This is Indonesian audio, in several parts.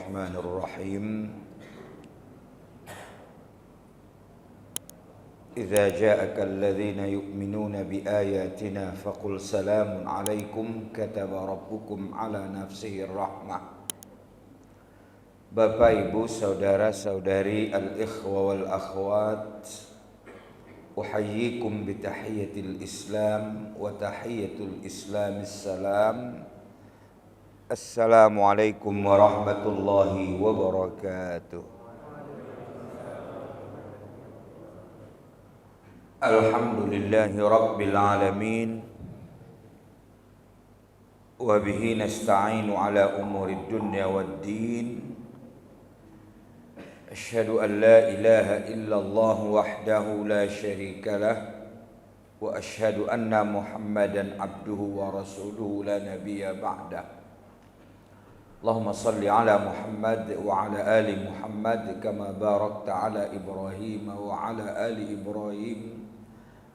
Bismillahirrahmanirrahim. Idza ja'aka alladhina yu'minuna biayatina faqul salamun alaikum kataba rabbukum ala nafsihi rahmah. Bapak, Ibu, saudara-saudari, al-ikhwa wal akhwat, uhayyikum bitahiyyatil Islam wa tahiyyatul Islamis salam. Assalamualaikum warahmatullahi wabarakatuh. Alhamdulillahi rabbil alamin. Wa bihi nasta'inu ala umurid dunya waddin. Asyhadu an la ilaha illallah wahdahu la syarika lah. Wa asyhadu anna Muhammadan abduhu wa rasuluhu la nabiyya ba'dah. Allahumma salli ala Muhammad wa ala ali Muhammad kama barakta ala Ibrahim wa ala ali Ibrahim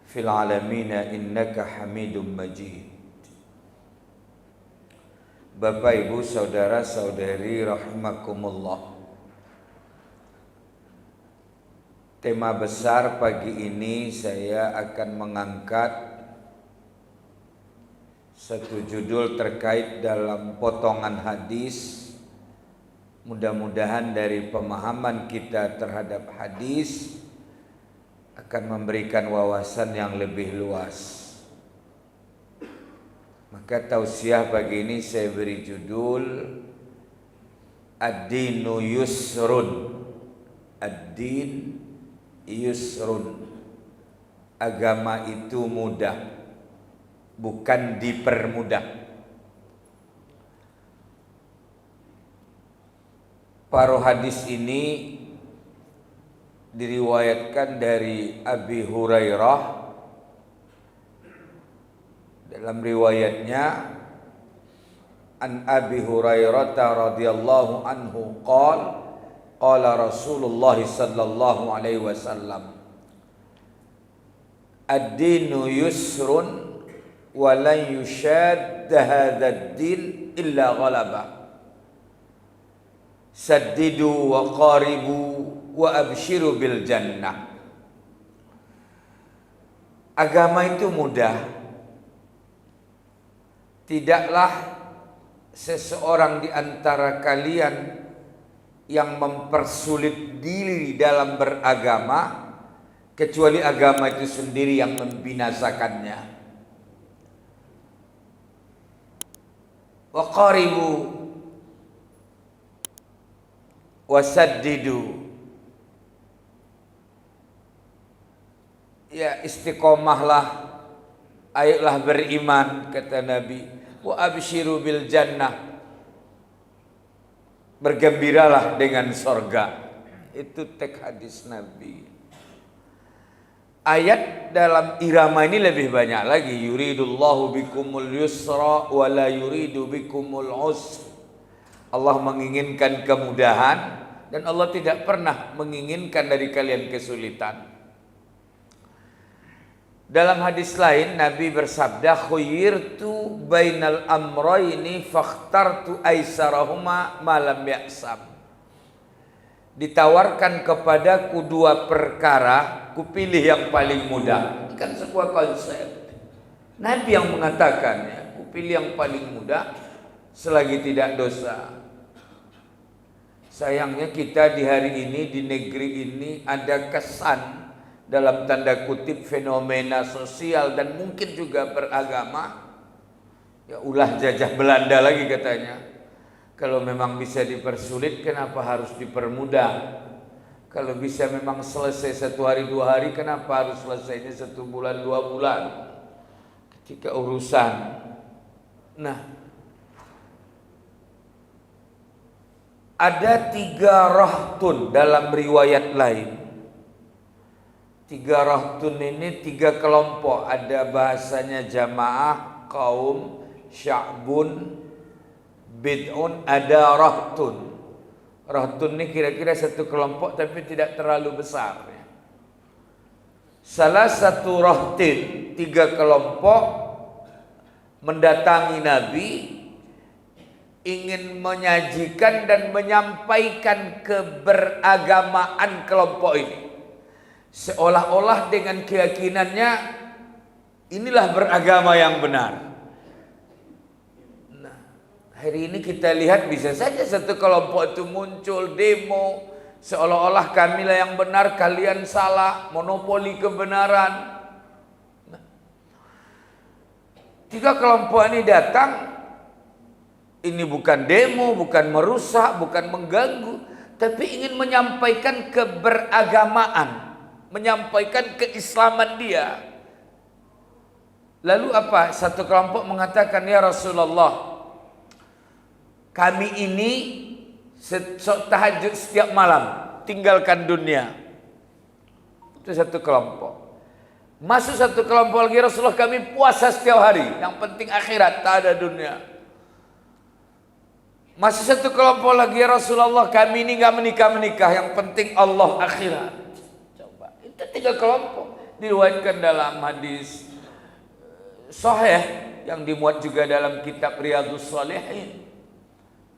fil alamin innaka Hamidum Majid. Bapak, Ibu, saudara-saudari rahimakumullah. Tema besar pagi ini saya akan mengangkat satu judul terkait dalam potongan hadis. Mudah-mudahan dari pemahaman kita terhadap hadis akan memberikan wawasan yang lebih luas. Maka tausiah pagi ini saya beri judul Ad-dinu yusrun. Ad-din yusrun. Agama itu mudah, bukan dipermudah. Paruh hadis ini diriwayatkan dari Abi Hurairah. Dalam riwayatnya, an Abi Hurairah radhiyallahu anhu qala Rasulullah sallallahu alaihi wasallam, ad-dinu yusrun wa lan yushadda hadzal din illa ghalaba. Saddidu wa qaribu wa abshiru bil jannah. Agama itu mudah. Tidaklah seseorang di antara kalian yang mempersulit diri dalam beragama kecuali agama itu sendiri yang membinasakannya. Wa qaribu wa saddidu. Ya, istiqomahlah, ayolah beriman, kata Nabi. Wa abshiru bil jannah, bergembiralah dengan sorga. Itu teks hadis Nabi. Ayat dalam irama ini lebih banyak lagi. Yuridullahu bikumul yusra wa la yuridu bikumul usra. Allah menginginkan kemudahan dan Allah tidak pernah menginginkan dari kalian kesulitan. Dalam hadis lain Nabi bersabda, khuyyirtu bainal amrayni fakhtartu aisarahuma ma lam ya'sam. Ditawarkan kepadaku dua perkara, kupilih yang paling mudah. Kan sebuah konsep. Nabi yang mengatakannya, kupilih yang paling mudah selagi tidak dosa. Sayangnya kita di hari ini, di negeri ini ada kesan dalam tanda kutip fenomena sosial dan mungkin juga beragama. Ya ulah jajah Belanda lagi katanya. Kalau memang bisa dipersulit, kenapa harus dipermudah? Kalau bisa memang selesai 1 hari 2 hari, kenapa harus selesainya 1 bulan 2 bulan? Ketika urusan. Nah, ada 3 rahtun dalam riwayat lain. 3 rahtun ini 3 kelompok. Ada bahasanya jamaah, kaum, sya'bun, bid'un, ada rahtun. Rahtun ini kira-kira 1 kelompok tapi tidak terlalu besar. Salah satu rahtin, 3 kelompok mendatangi Nabi ingin menyajikan dan menyampaikan keberagamaan kelompok ini. Seolah-olah dengan keyakinannya inilah beragama yang benar. Nah, hari ini kita lihat bisa saja satu kelompok itu muncul demo seolah-olah kamilah yang benar, kalian salah, monopoli kebenaran. Nah, tiga kelompok ini datang, ini bukan demo, bukan merusak, bukan mengganggu, tapi ingin menyampaikan keberagamaan, menyampaikan keislaman dia. Lalu apa? Satu kelompok mengatakan, ya Rasulullah, kami ini tahajud setiap malam, tinggalkan dunia. Itu satu kelompok. Masuk satu kelompok lagi, Rasulullah kami puasa setiap hari, yang penting akhirat, tak ada dunia. Masih satu kelompok lagi, Rasulullah kami ini nggak menikah, yang penting Allah akhirat. Coba, itu tiga kelompok diriwayatkan dalam hadis sahih yang dimuat juga dalam kitab Riyadhus Shalihin,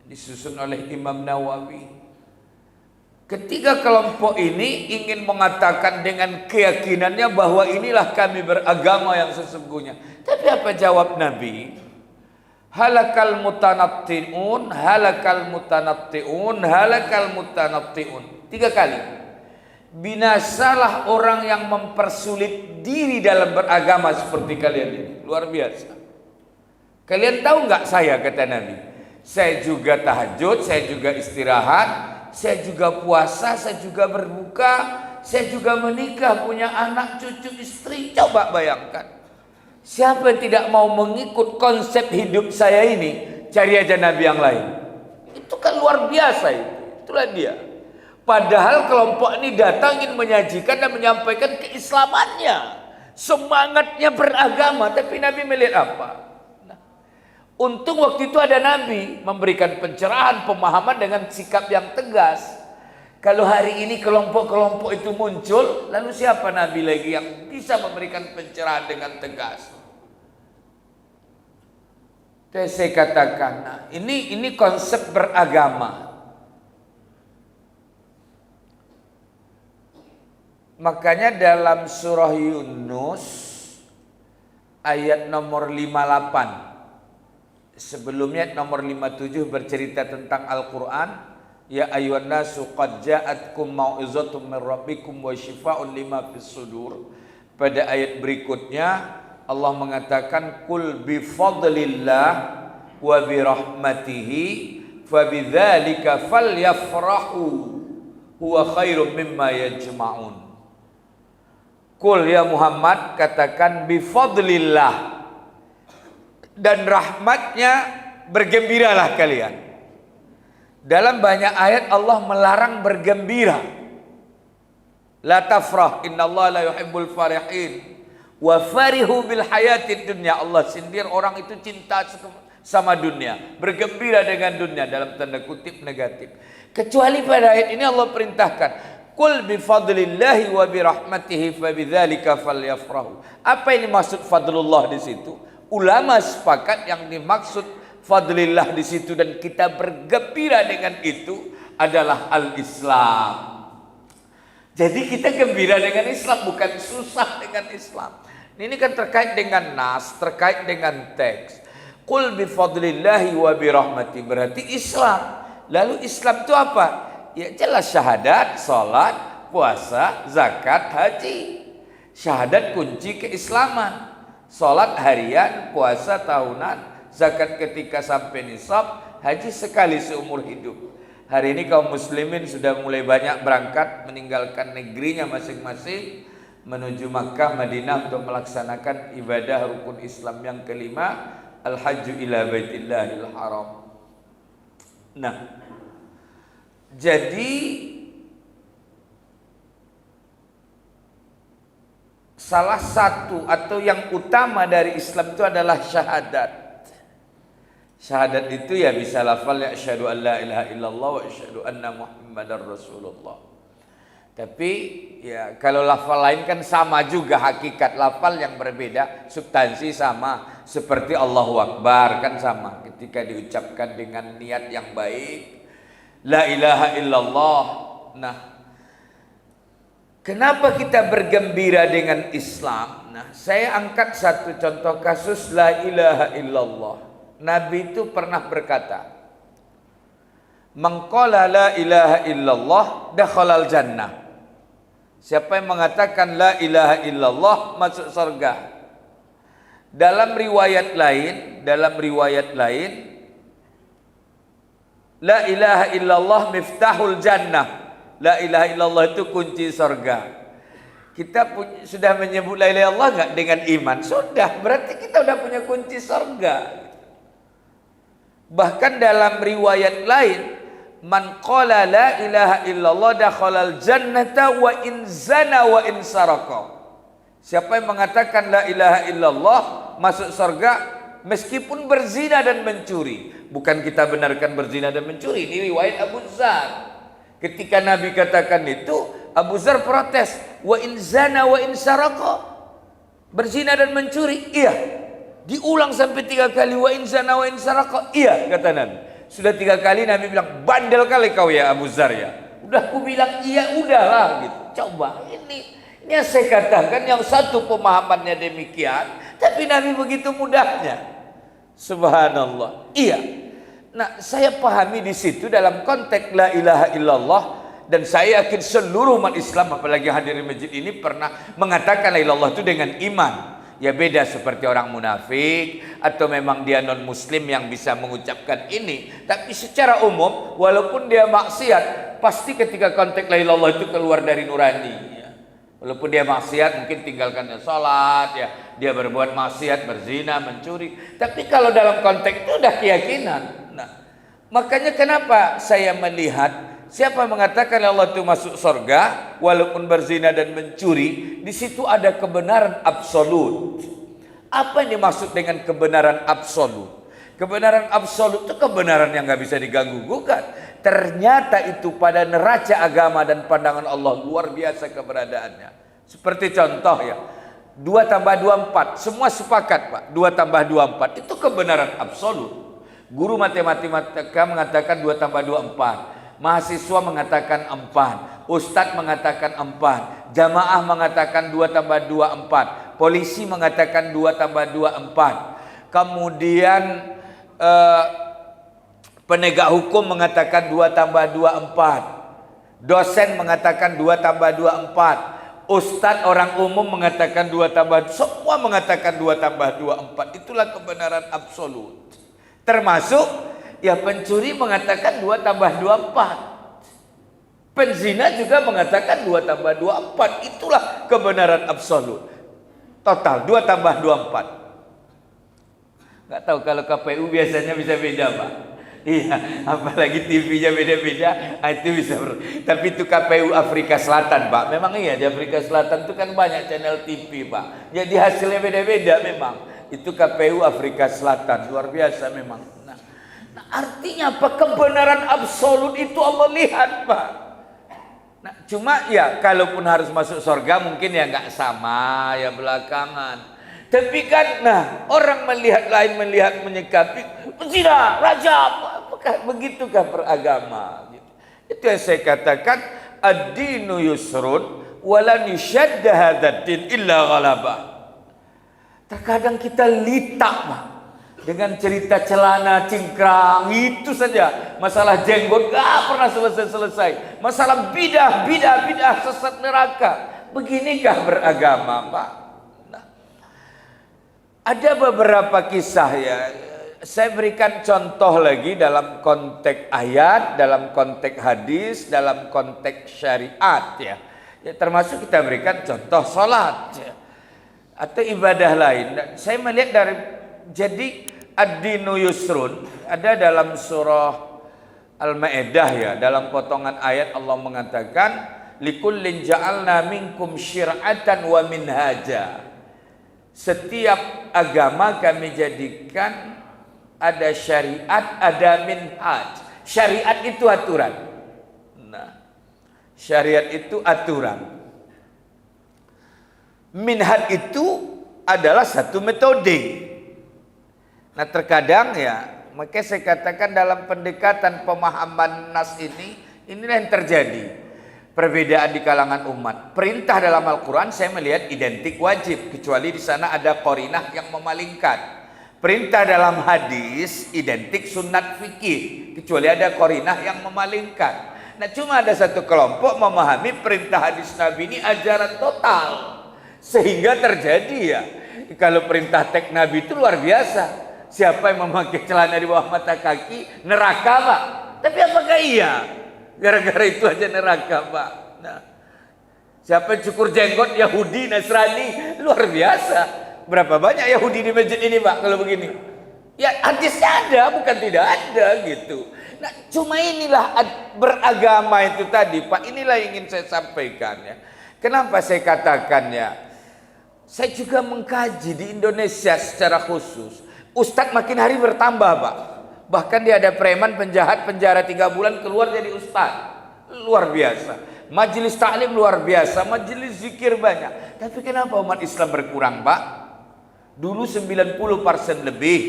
disusun oleh Imam Nawawi. Ketiga kelompok ini ingin mengatakan dengan keyakinannya bahwa inilah kami beragama yang sesungguhnya. Tapi apa jawab Nabi? Halakal mutanatti'un, halakal mutanatti'un, halakal mutanatti'un. 3 kali. Binasalah orang yang mempersulit diri dalam beragama seperti kalian ini. Luar biasa. Kalian tahu nggak saya, kata Nabi, saya juga tahajud, saya juga istirahat, saya juga puasa, saya juga berbuka, saya juga menikah, punya anak, cucu, istri. Coba bayangkan. Siapa yang tidak mau mengikut konsep hidup saya ini, cari aja Nabi yang lain. Itu kan luar biasa itu. Itulah dia. Padahal kelompok ini datang ingin menyajikan dan menyampaikan keislamannya, semangatnya beragama. Tapi Nabi melihat apa? Nah, untung waktu itu ada Nabi memberikan pencerahan, pemahaman dengan sikap yang tegas. Kalau hari ini kelompok-kelompok itu muncul, lalu siapa Nabi lagi yang bisa memberikan pencerahan dengan tegas? Saya katakan, nah, ini konsep beragama. Makanya dalam surah Yunus ayat nomor 58, sebelumnya ayat nomor 57 bercerita tentang Al-Quran. Ya ayyuhan nasu qad ja'atkum mau'izatun min rabbikum wa shifaa'un lima fis sudur. Pada ayat berikutnya Allah mengatakan, kul bi fadlillah wa bi rahmatihi fabidzalika falyafrahu huwa khairum mimma yajma'un. Kul ya Muhammad, katakan bi fadlillah, dan rahmatnya bergembiralah kalian. Dalam banyak ayat Allah melarang bergembira. La tafrah, innallaha la yuhibbul farihin. Wa farihu bil hayatid dunya. Allah sindir orang itu cinta sama dunia, bergembira dengan dunia, dalam tanda kutip negatif. Kecuali pada ayat ini Allah perintahkan, qul bi fadlillahi wa bi rahmatihi fabidzalika falyafrahu. Apa ini maksud fadlullah di situ? Ulama sepakat yang dimaksud fadlillah di situ dan kita bergembira dengan itu adalah al-Islam. Jadi kita gembira dengan Islam, bukan susah dengan Islam. Ini kan terkait dengan nas, terkait dengan teks. Qul bi fadlillahi wa bi rahmati, berarti Islam. Lalu Islam itu apa? Ya jelas syahadat, salat, puasa, zakat, haji. Syahadat kunci keislaman. Salat harian, puasa tahunan, zakat ketika sampai nisab, haji sekali seumur hidup. Hari ini kaum muslimin sudah mulai banyak berangkat meninggalkan negerinya masing-masing menuju Makkah, Madinah untuk melaksanakan ibadah rukun Islam yang kelima, al-hajju ila baitillahil haram. Nah, jadi salah satu atau yang utama dari Islam itu adalah syahadat. Syahadat itu ya bisa lafal, ya asyhadu an la ilaha illallah wa asyhadu anna muhammadar rasulullah. Tapi ya kalau lafal lain kan sama juga, hakikat lafal yang berbeda, substansi sama. Seperti Allahu Akbar kan sama, ketika diucapkan dengan niat yang baik, la ilaha illallah. Nah, kenapa kita bergembira dengan Islam? Nah, saya angkat satu contoh kasus la ilaha illallah. Nabi itu pernah berkata, "Man qala la ilaha illallah dakhalal jannah." Siapa yang mengatakan la ilaha illallah masuk surga. Dalam riwayat lain, la ilaha illallah miftahul jannah. La ilaha illallah itu kunci surga. Kita sudah menyebut la ilaha illallah enggak dengan iman? Sudah, berarti kita sudah punya kunci surga. Bahkan dalam riwayat lain, man qala la ilaha illallah dakhalal jannata wa in zana wa in saraka. Siapa yang mengatakan la ilaha illallah masuk surga meskipun berzina dan mencuri. Bukan kita benarkan berzina dan mencuri, ini riwayat Abu Dzar. Ketika Nabi katakan itu, Abu Dzar protes, wa in zana wa in saraka. Berzina dan mencuri, iya. Diulang sampai 3 kali, wa in zana wa in saraka, iya, kata Nabi. Sudah 3 kali Nabi bilang, bandel kali kau ya Abu Dzar ya. Udah aku bilang iya, udahlah gitu. Coba ini yang saya katakan, yang satu pemahamannya demikian, tapi Nabi begitu mudahnya. Subhanallah. Iya. Nah, saya pahami di situ dalam konteks la ilaha illallah, dan saya yakin seluruh umat Islam, apalagi hadirin masjid ini, pernah mengatakan la ilaha illallah itu dengan iman. Ya beda seperti orang munafik atau memang dia non muslim yang bisa mengucapkan ini. Tapi secara umum, walaupun dia maksiat, pasti ketika konteks la ilaha illallah itu keluar dari nurani. Walaupun dia maksiat, mungkin tinggalkan sholat, ya, dia berbuat maksiat, berzina, mencuri. Tapi kalau dalam konteks itu udah keyakinan. Nah, makanya kenapa saya melihat siapa mengatakan Allah itu masuk surga, walaupun berzina dan mencuri, di situ ada kebenaran absolut. Apa yang dimaksud dengan kebenaran absolut? Kebenaran absolut itu kebenaran yang nggak bisa diganggu gugat. Ternyata itu pada neraca agama dan pandangan Allah luar biasa keberadaannya. Seperti contoh ya, 2 tambah 2 4. Semua sepakat Pak, 2 tambah 2 4. Itu kebenaran absolut. Guru matematika mengatakan 2 tambah 2 4. Mahasiswa mengatakan 4. Ustadz mengatakan 4. Jamaah mengatakan 2 tambah 2 4. Polisi mengatakan 2 tambah 2 4. Kemudian penegak hukum mengatakan 2 tambah 2 4. Dosen mengatakan 2 tambah 2 4. Ustadz orang umum mengatakan 2 tambah, semua mengatakan 2 tambah 2 4. Itulah kebenaran absolut. Termasuk ya pencuri mengatakan 2 tambah 2 4. Penzina juga mengatakan 2 tambah 2 4. Itulah kebenaran absolut. Total 2 tambah 2 4. Nggak tahu kalau KPU biasanya bisa beda Pak. Iya, apalagi TV-nya beda-beda, itu bisa. Tapi itu KPU Afrika Selatan Pak. Memang iya di Afrika Selatan itu kan banyak channel TV Pak. Jadi hasilnya beda-beda memang. Itu KPU Afrika Selatan, luar biasa memang. Nah, artinya apa? Kebenaran absolut itu Allah lihat Pak. Nah, cuma ya kalaupun harus masuk surga mungkin ya nggak sama ya belakangan. Tapi kan, nah orang melihat lain melihat menyikapi zina, rajam, apakah begitukah beragama? Itu yang saya katakan ad-dinu yusrun walan yushadda hadzal din illa ghalabah. Terkadang kita litak Pak, dengan cerita celana cingkrang itu saja, masalah jenggot gak pernah selesai. Masalah bidah sesat neraka. Beginikah beragama Pak? Ada beberapa kisah ya, saya berikan contoh lagi dalam konteks ayat, dalam konteks hadis, dalam konteks syariat ya. Termasuk kita berikan contoh sholat ya, atau ibadah lain. Saya melihat dari, jadi ad-dinu yusrun, ada dalam surah Al-Maidah ya, dalam potongan ayat Allah mengatakan likullin ja'alna minkum syir'atan wa minhaja. Setiap agama kami jadikan ada syariat, ada minhaj. Syariat itu aturan. Nah, syariat itu aturan. Minhaj itu adalah satu metode. Nah terkadang ya, makanya saya katakan dalam pendekatan pemahaman nas ini, inilah yang terjadi perbedaan di kalangan umat. Perintah dalam Al-Quran saya melihat identik wajib, kecuali di sana ada qarinah yang memalingkan. Perintah dalam hadis identik sunnat fikih, kecuali ada qarinah yang memalingkan. Nah cuma ada satu kelompok memahami perintah hadis Nabi ini ajaran total, sehingga terjadi ya, kalau perintah teks Nabi itu luar biasa. Siapa yang memakai celana di bawah mata kaki neraka Pak. Tapi apakah iya? Gara-gara itu aja neraka Pak. Nah, siapa yang cukur jenggot Yahudi, Nasrani, luar biasa. Berapa banyak Yahudi di masjid ini Pak kalau begini? Ya hadisnya ada, bukan tidak ada gitu. Nah cuma inilah beragama itu tadi Pak. Inilah yang ingin saya sampaikan ya. Kenapa saya katakan ya, saya juga mengkaji di Indonesia secara khusus. Ustadz makin hari bertambah Pak. Bahkan dia ada preman penjahat penjara 3 bulan keluar jadi ustadz. Luar biasa. Majelis taklim luar biasa. Majelis zikir banyak. Tapi kenapa umat Islam berkurang Pak? Dulu 90% lebih.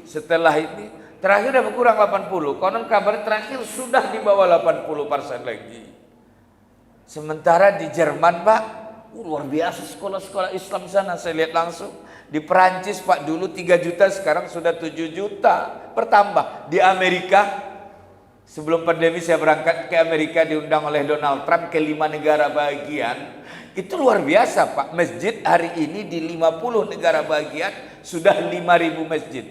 Setelah ini terakhir udah berkurang 80. Konon kabar terakhir sudah di bawah 80% lagi. Sementara di Jerman Pak, luar biasa sekolah-sekolah Islam sana, saya lihat langsung. Di Perancis Pak dulu 3 juta, sekarang sudah 7 juta, bertambah. Di Amerika, sebelum pandemi saya berangkat ke Amerika, diundang oleh Donald Trump ke 5 negara bagian. Itu luar biasa Pak, masjid hari ini di 50 negara bagian sudah 5.000 masjid.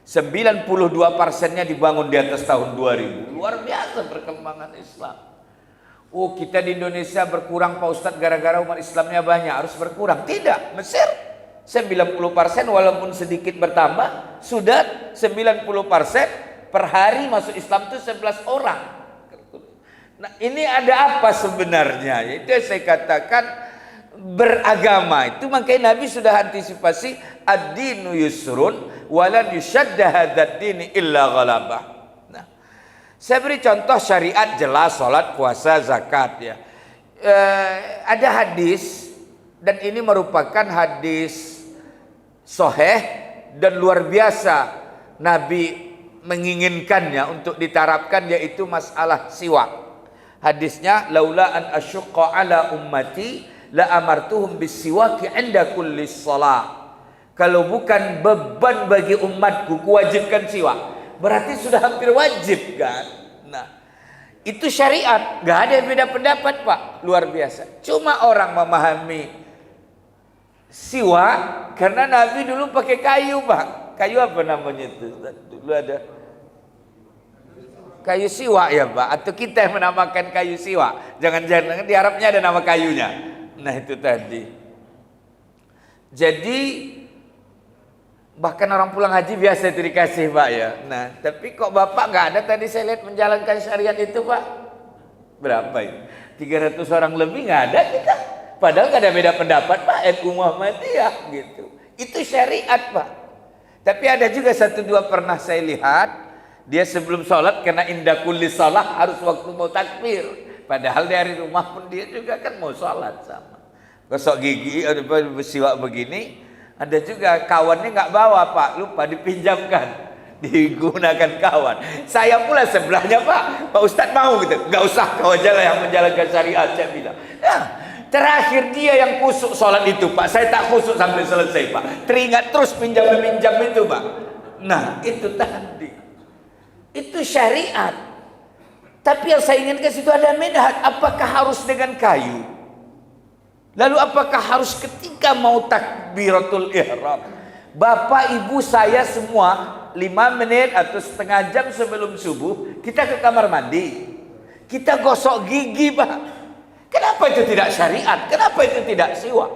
92%-nya dibangun di atas tahun 2000. Luar biasa perkembangan Islam. Oh kita di Indonesia berkurang Pak Ustadz gara-gara umat Islamnya banyak, harus berkurang. Tidak, Mesir 90% walaupun sedikit bertambah, sudah 90% per hari masuk Islam itu 11 orang. Nah ini ada apa sebenarnya? Itu yang saya katakan beragama itu, makanya Nabi sudah antisipasi ad-dinu yusrun walan yushadda hadzal dini illa ghalabah. Nah, saya beri contoh syariat jelas, salat, puasa, zakat ya. Ada hadis dan ini merupakan hadis sahih dan luar biasa Nabi menginginkannya untuk diterapkan, yaitu masalah siwak. Hadisnya laula an asyqa ala ummati la amartuhum bisiwaki 'inda kulli shalah. Kalau bukan beban bagi umatku kuwajibkan siwak, berarti sudah hampir wajib kan. Nah, itu syariat, nggak ada yang beda pendapat Pak, luar biasa. Cuma orang memahami siwak karena Nabi dulu pakai kayu Pak. Kayu apa namanya itu? Dulu ada kayu siwak ya Pak, atau kita yang menamakan kayu siwak. Jangan-jangan di Arabnya ada nama kayunya. Nah itu tadi. Jadi bahkan orang pulang haji biasa itu dikasih Pak ya. Nah tapi kok Bapak nggak ada tadi saya lihat menjalankan syariat itu Pak. Berapa itu? 300 orang lebih nggak ada kita. Padahal nggak ada beda pendapat Pak, NU Muhammadiyah gitu. Itu syariat Pak. Tapi ada juga 1-2 pernah saya lihat, dia sebelum sholat karena indah kulli sholat harus waktu mau takbir. Padahal dari rumah pun dia juga kan mau sholat sama. Gosok gigi, ada bersiwak begini. Ada juga kawannya nggak bawa Pak, lupa dipinjamkan, digunakan kawan. Saya pula sebelahnya Pak Ustadz mau gitu, nggak usah kau aja lah yang menjalankan syariat, saya bilang. Nah, terakhir dia yang kusuk sholat itu Pak, saya tak kusuk sampai selesai Pak. Teringat terus pinjam itu Pak. Nah itu tadi, itu syariat. Tapi yang saya inginkan situ ada medhat. Apakah harus dengan kayu? Lalu apakah harus ketika mau takbiratul ihram? Bapak ibu saya semua 5 menit atau setengah jam sebelum subuh kita ke kamar mandi, kita gosok gigi Pak. Kenapa itu tidak syariat? Kenapa itu tidak siwak?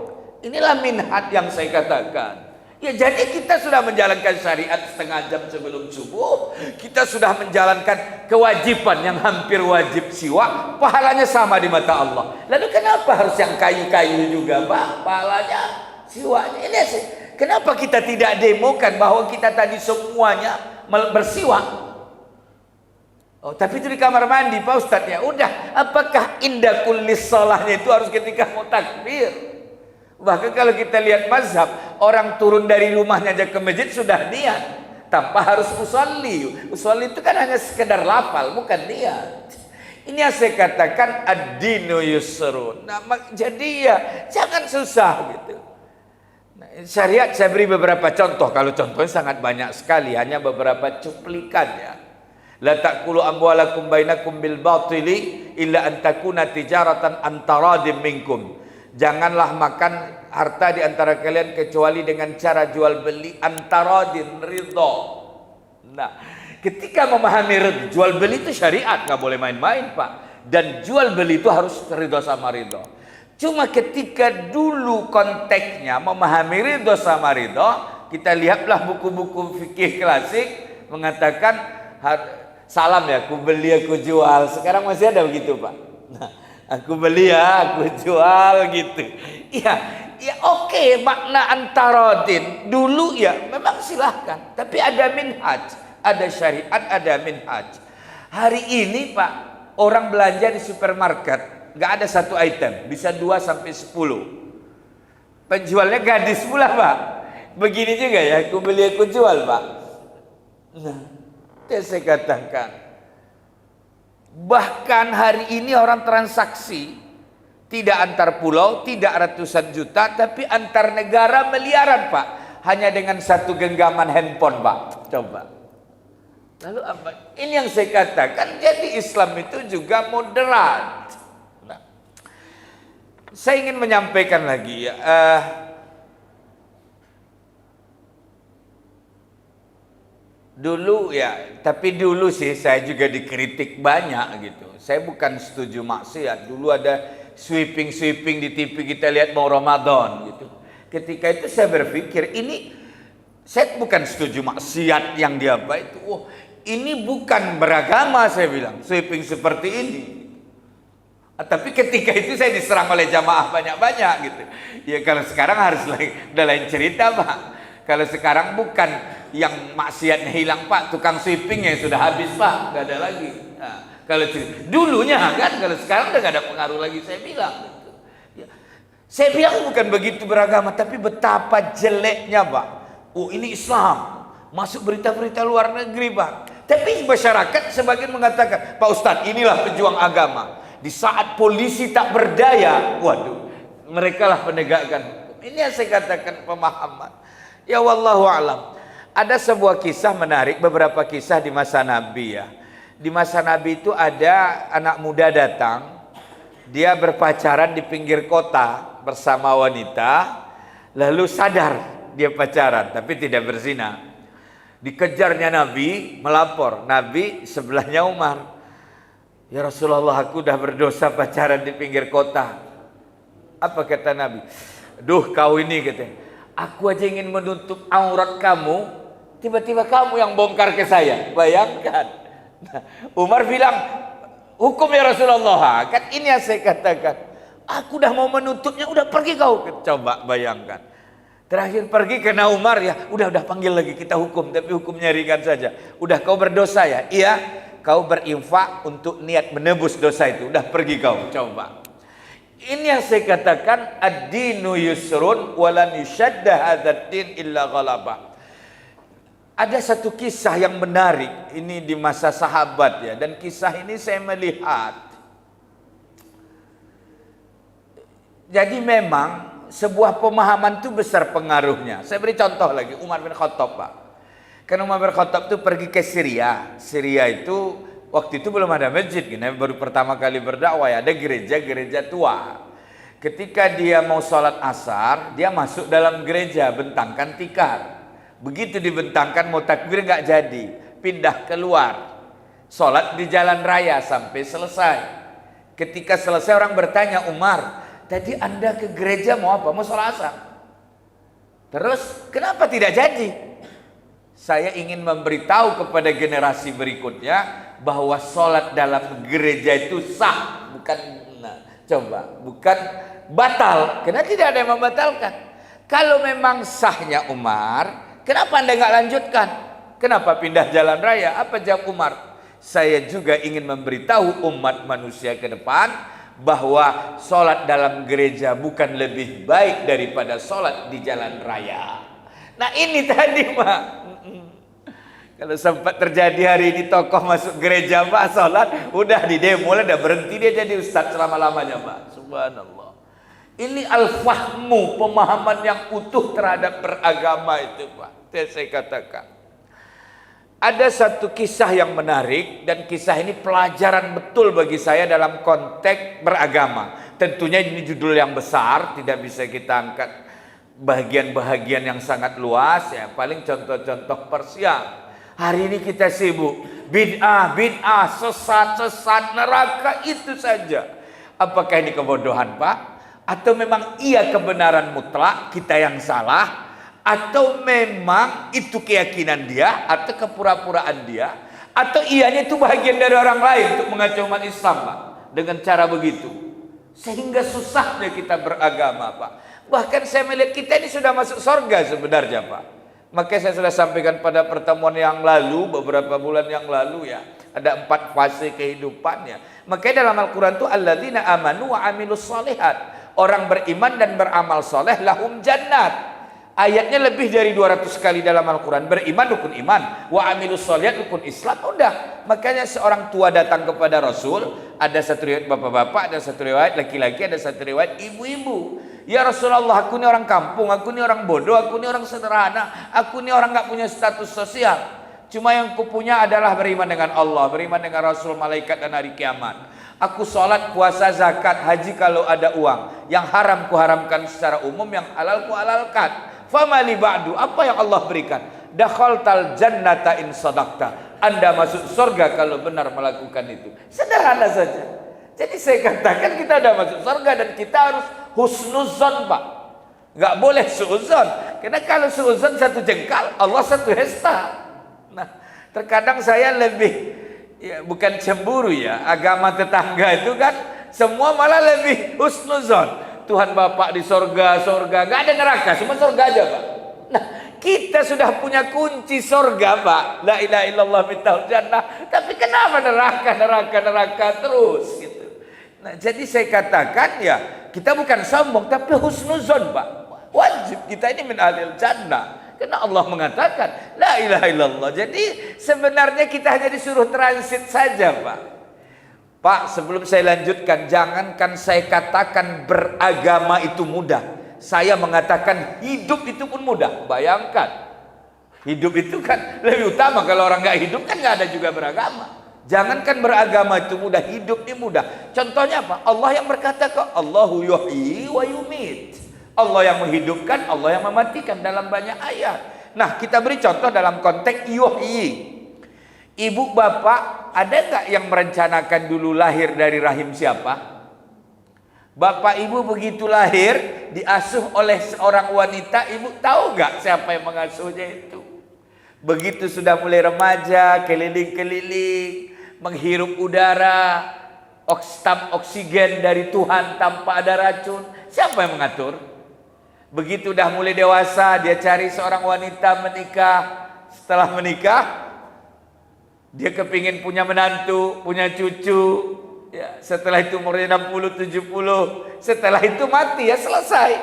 Inilah minhat yang saya katakan. Ya jadi kita sudah menjalankan syariat setengah jam sebelum subuh, kita sudah menjalankan kewajiban yang hampir wajib siwak, pahalanya sama di mata Allah. Lalu kenapa harus yang kayu-kayu juga Pak? Pahalanya siwaknya ini sih. Kenapa kita tidak demokan bahwa kita tadi semuanya bersiwak? Oh, tapi itu di kamar mandi Pak Ustadz ya. Udah, apakah indah kulis sholahnya itu harus ketika mau takbir? Bahkan kalau kita lihat mazhab, orang turun dari rumahnya aja ke masjid sudah niat. tanpa harus usolli. Usolli itu kan hanya sekedar lafal, bukan niat. Ini yang saya katakan ad-dinu yusrun. Nah, jadi ya jangan susah gitu. Nah, syariat saya beri beberapa contoh. Kalau contohnya sangat banyak sekali, hanya beberapa cuplikan ya. La ta'kulu amwalakum bainakum bil batili illa an takuna tijaratan antaradim minkum. Janganlah makan harta di antara kalian kecuali dengan cara jual beli antaradin ridho. Nah, ketika memahami jual beli itu syariat, nggak boleh main-main Pak. Dan jual beli itu harus ridho sama ridho. Cuma ketika dulu konteksnya memahami ridho sama ridho, kita lihatlah buku-buku fikih klasik mengatakan salam ya, aku beli aku jual. Sekarang masih ada begitu Pak. Nah, aku beli ya, aku jual gitu. Ya, ya oke, makna antaradin dulu ya memang silahkan. Tapi ada minhaj, ada syariat, ada minhaj. Hari ini Pak, orang belanja di supermarket nggak ada satu item, bisa 2 sampai 10. Penjualnya gadis pula Pak. Begini juga ya, aku beli aku jual Pak. Nah, saya katakan, bahkan hari ini orang transaksi tidak antar pulau, tidak ratusan juta, tapi antar negara miliaran Pak, hanya dengan satu genggaman handphone Pak. Coba. Lalu apa? Ini yang saya katakan, jadi Islam itu juga moderat. Nah, saya ingin menyampaikan lagi ya. Dulu ya, tapi dulu sih saya juga dikritik banyak gitu. Saya bukan setuju maksiat. Dulu ada sweeping di TV, kita lihat mau Ramadan gitu. Ketika itu saya berpikir, ini saya bukan setuju maksiat yang dia apa itu. Oh, ini bukan beragama, saya bilang, sweeping seperti ini. Tapi ketika itu saya diserang oleh jamaah banyak-banyak gitu. Ya kalau sekarang harus udah lain cerita Pak. Kalau sekarang bukan yang maksiatnya hilang Pak, tukang sweepingnya sudah habis Pak, nggak ada lagi. Nah, kalau dulunya kan, kalau sekarang udah nggak ada pengaruh lagi, saya bilang. Gitu. Ya. Saya bilang bukan begitu beragama, tapi betapa jeleknya Pak. Oh ini Islam, masuk berita-berita luar negeri Pak. Tapi masyarakat sebagian mengatakan, Pak Ustadz inilah pejuang agama. Di saat polisi tak berdaya, waduh, mereka lah penegakkan hukum. Ini yang saya katakan pemahaman. Ya wallahu alam. Ada sebuah kisah menarik, beberapa kisah di masa Nabi ya. Di masa Nabi itu ada anak muda datang, dia berpacaran di pinggir kota bersama wanita, lalu sadar dia pacaran tapi tidak berzina. Dikejarnya Nabi, melapor. Nabi sebelahnya Umar. Ya Rasulullah, aku dah berdosa pacaran di pinggir kota. Apa kata Nabi? Duh kau ini katanya, aku aja ingin menutup aurat kamu, tiba-tiba kamu yang bongkar ke saya. Bayangkan. Nah, Umar bilang, hukum ya Rasulullah. Kan ini yang saya katakan. Aku dah mau menutupnya, udah pergi kau. Coba bayangkan. Terakhir pergi kena Umar ya, udah panggil lagi kita hukum, tapi hukumnya ringan saja. Udah kau berdosa ya? Iya. Kau berinfak untuk niat menebus dosa itu. Udah pergi kau. Coba. Ini yang saya katakan ad-dinu yusrun walan yushadda hadzal din illa ghalaba. Ada satu kisah yang menarik ini di masa sahabat ya, dan kisah ini saya melihat. Jadi memang sebuah pemahaman itu besar pengaruhnya. Saya beri contoh lagi, Umar bin Khattab Pak. Karena Umar bin Khattab itu pergi ke Syria. Syria itu waktu itu belum ada masjid, baru pertama kali berdakwah ya, ada gereja tua. Ketika dia mau sholat asar, dia masuk dalam gereja, bentangkan tikar. Begitu dibentangkan mau takbir nggak jadi, pindah keluar. Sholat di jalan raya sampai selesai. Ketika selesai orang bertanya, Umar, tadi Anda ke gereja mau apa? Mau sholat asar. Terus kenapa tidak jadi? Saya ingin memberitahu kepada generasi berikutnya bahwa sholat dalam gereja itu sah, bukan bukan batal. Karena tidak ada yang membatalkan. Kalau memang sahnya Umar, kenapa Anda nggak lanjutkan? Kenapa pindah jalan raya? Apa jawab Umar? Saya juga ingin memberitahu umat manusia ke depan bahwa sholat dalam gereja bukan lebih baik daripada sholat di jalan raya. Nah ini tadi Pak. Kalau sempat terjadi hari ini tokoh masuk gereja Pak, sholat, udah di demo, udah berhenti dia jadi ustadz selama-lamanya Pak. Subhanallah. Ini al-fahmu, pemahaman yang utuh terhadap beragama itu Pak. Itu saya katakan. Ada satu kisah yang menarik, dan kisah ini pelajaran betul bagi saya dalam konteks beragama. Tentunya ini judul yang besar, tidak bisa kita angkat bahagian-bahagian yang sangat luas ya. Paling contoh-contoh persiap. Hari ini kita sibuk bid'ah, sesat, neraka, itu saja. Apakah ini kebodohan Pak? Atau memang iya kebenaran mutlak, kita yang salah? Atau memang itu keyakinan dia, atau kepura-puraan dia, atau ianya itu bagian dari orang lain untuk mengacau umat Islam Pak, dengan cara begitu, sehingga susahnya kita beragama Pak. Bahkan saya melihat kita ini sudah masuk surga sebenarnya Pak. Makanya saya sudah sampaikan pada pertemuan yang lalu, beberapa bulan yang lalu ya, ada 4 fase kehidupannya. Makanya dalam Al-Quran itu alladzina amanu wa amilus shalihat, orang beriman dan beramal soleh lahum jannat. Ayatnya lebih dari 200 kali dalam Al-Quran. Beriman rukun iman, wa amilus sholihat rukun Islam. Udah. Makanya seorang tua datang kepada Rasul, ada satu riwayat bapak-bapak, ada satu riwayat laki-laki, ada satu riwayat ibu-ibu. Ya Rasulullah, aku ini orang kampung, aku ini orang bodoh, aku ini orang sederhana, aku ini orang gak punya status sosial. Cuma yang kupunya adalah beriman dengan Allah, beriman dengan Rasul, malaikat, dan hari kiamat. Aku sholat, puasa, zakat, haji kalau ada uang. Yang haram kuharamkan secara umum, yang halal kuhalalkan. Famali ba'du, apa yang Allah berikan? Dakhaltal jannata in sadaqta. Anda masuk surga kalau benar melakukan itu. Sederhana saja. Jadi saya katakan kita sudah masuk surga, dan kita harus husnuzon Pak. Nggak boleh suuzon. Karena kalau suuzon satu jengkal, Allah satu hesta. Nah, terkadang saya lebih, ya bukan cemburu ya, agama tetangga itu kan semua malah lebih husnuzon. Tuhan Bapak di sorga, nggak ada neraka, cuma sorga aja Pak. Nah, kita sudah punya kunci sorga Pak. La ilaha illallah miftahul jannah. Tapi kenapa neraka terus gitu. Nah, jadi saya katakan ya, kita bukan sombong, tapi husnuzon Pak. Wajib kita ini min ahlil jannah. Karena Allah mengatakan la ilaha illallah. Jadi sebenarnya kita hanya disuruh transit saja Pak. Pak, sebelum saya lanjutkan, jangankan saya katakan beragama itu mudah. Saya mengatakan hidup itu pun mudah. Bayangkan, hidup itu kan lebih utama. Kalau orang nggak hidup kan nggak ada juga beragama. Jangankan beragama itu mudah, hidup ini mudah. Contohnya apa? Allah yang berkata kok, Allahu yuhyi wa yumit. Allah yang menghidupkan, Allah yang mematikan dalam banyak ayat. Nah, kita beri contoh dalam konteks yuhyi. Ibu bapak ada nggak yang merencanakan dulu lahir dari rahim siapa? Bapak ibu begitu lahir diasuh oleh seorang wanita, ibu tahu nggak siapa yang mengasuhnya itu? Begitu sudah mulai remaja, keliling-keliling, menghirup udara, oksigen dari Tuhan tanpa ada racun, siapa yang mengatur? Begitu udah mulai dewasa, dia cari seorang wanita menikah. Setelah menikah, dia kepingin punya menantu, punya cucu. Ya, setelah itu umurnya 60, 70. Setelah itu mati, ya selesai.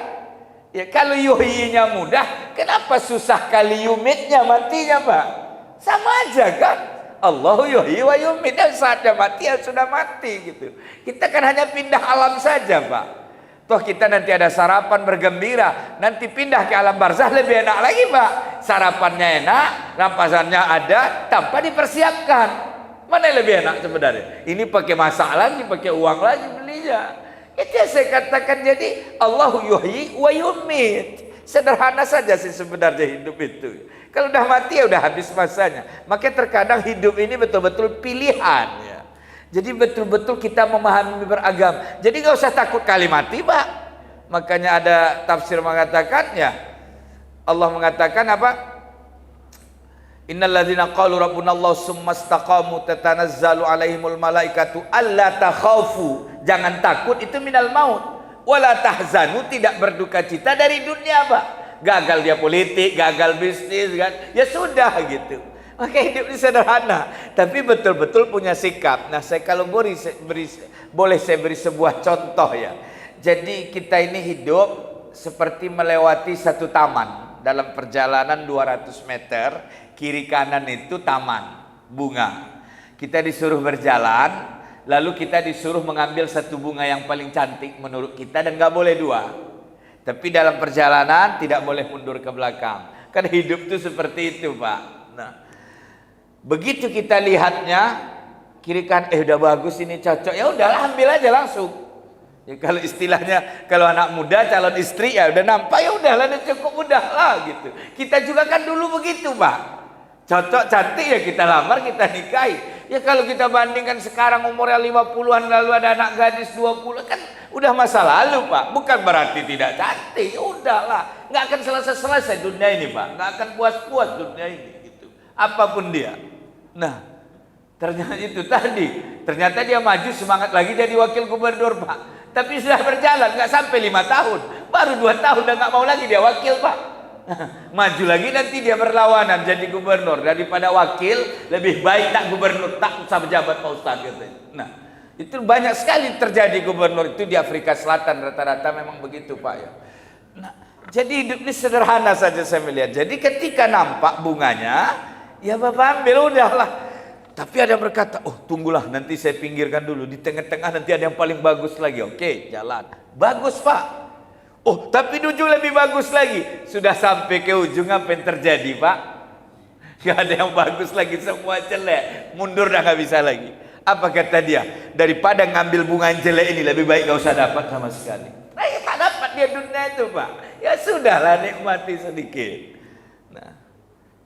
Ya, kalau yuhyinya mudah, kenapa susah kali yumitnya, matinya Pak? Sama aja kan? Allahu yuhyi wa yumit. Saat dia mati, ya sudah mati gitu. Kita kan hanya pindah alam saja Pak. Toh kita nanti ada sarapan bergembira, nanti pindah ke alam barzah lebih enak lagi Pak. Sarapannya enak, rampasannya ada, tanpa dipersiapkan. Mana yang lebih enak sebenarnya? Ini pakai masak lagi, pakai uang lagi belinya. Itu yang saya katakan, jadi Allahu yuhyi wa yumit. Sederhana saja sih sebenarnya hidup itu. Kalau udah mati ya udah habis masanya. Makanya terkadang hidup ini betul-betul pilihan ya. Jadi betul-betul kita memahami beragam. Jadi nggak usah takut kali mati Pak. Makanya ada tafsir mengatakan ya, Allah mengatakan apa? Innal ladzina qalu rabbunallahu tsumma istaqamu tatanazzalu alaihimul malaikatu alla takhafu. Jangan takut, itu minal maut. Wala tahzanu, tidak berduka cita dari dunia Pak. Gagal dia politik, gagal bisnis kan. Ya sudah gitu. Maka hidup ini sederhana, tapi betul-betul punya sikap. Nah, saya kalau boleh saya beri sebuah contoh ya. Jadi kita ini hidup seperti melewati satu taman. Dalam perjalanan 200 meter, Kiri kanan itu taman, bunga. Kita disuruh berjalan, lalu kita disuruh mengambil satu bunga yang paling cantik menurut kita dan nggak boleh dua. Tapi dalam perjalanan tidak boleh mundur ke belakang. Kan hidup itu seperti itu, Pak. Nah, begitu kita lihatnya, kiri kan, udah bagus ini cocok, ya udahlah ambil aja langsung. Ya, kalau istilahnya kalau anak muda calon istri ya udah nampak ya udahlah cukup udahlah gitu. Kita juga kan dulu begitu, Pak. Cocok cantik ya kita lamar, kita nikahi. Ya kalau kita bandingkan sekarang umurnya 50-an lalu ada anak gadis 20 kan udah masa lalu, Pak. Bukan berarti tidak cantik, ya udahlah. Nggak akan selesai-selesai dunia ini, Pak. Nggak akan puas-puas dunia ini gitu. Apapun dia. Nah, ternyata itu tadi. Ternyata dia maju semangat lagi jadi wakil gubernur, Pak. Tapi sudah berjalan nggak sampai 5 tahun, baru 2 tahun udah nggak mau lagi dia wakil, Pak. Maju lagi nanti dia berlawanan jadi gubernur. Daripada wakil lebih baik tak gubernur, tak usah pejabat, Pak Ustaz katanya. Nah, itu banyak sekali terjadi gubernur itu di Afrika Selatan rata-rata memang begitu, Pak ya. Nah, jadi hidup ini sederhana saja saya melihat. Jadi ketika nampak bunganya, ya Bapak ambil udahlah. Tapi ada yang berkata, oh tunggulah nanti saya pinggirkan dulu. Di tengah-tengah nanti ada yang paling bagus lagi. Oke, jalan. Bagus, Pak. Oh, tapi di ujung lebih bagus lagi. Sudah sampai ke ujung apa yang terjadi, Pak? Gak ada yang bagus lagi, semua jelek. Mundur dah gak bisa lagi. Apa kata dia? Daripada ngambil bunga yang jelek ini, lebih baik gak usah dapat sama sekali. Nah, ya, tak dapat dia dunia itu, Pak. Ya sudahlah, nikmati sedikit.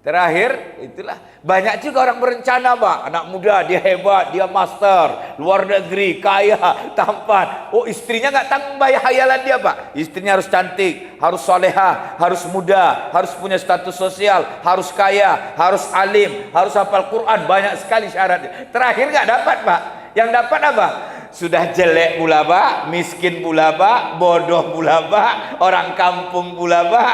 Terakhir, itulah banyak juga orang berencana, Pak. Anak muda, dia hebat, dia master, luar negeri, kaya, tampan. Oh, istrinya nggak tanggung bayar hayalan dia, Pak. Istrinya harus cantik, harus soleha, harus muda, harus punya status sosial, harus kaya, harus alim, harus hafal Quran. Banyak sekali syaratnya. Terakhir nggak dapat, Pak. Yang dapat apa? Sudah jelek pula, Pak, miskin pula, Pak, bodoh pula, Pak, orang kampung pula, Pak.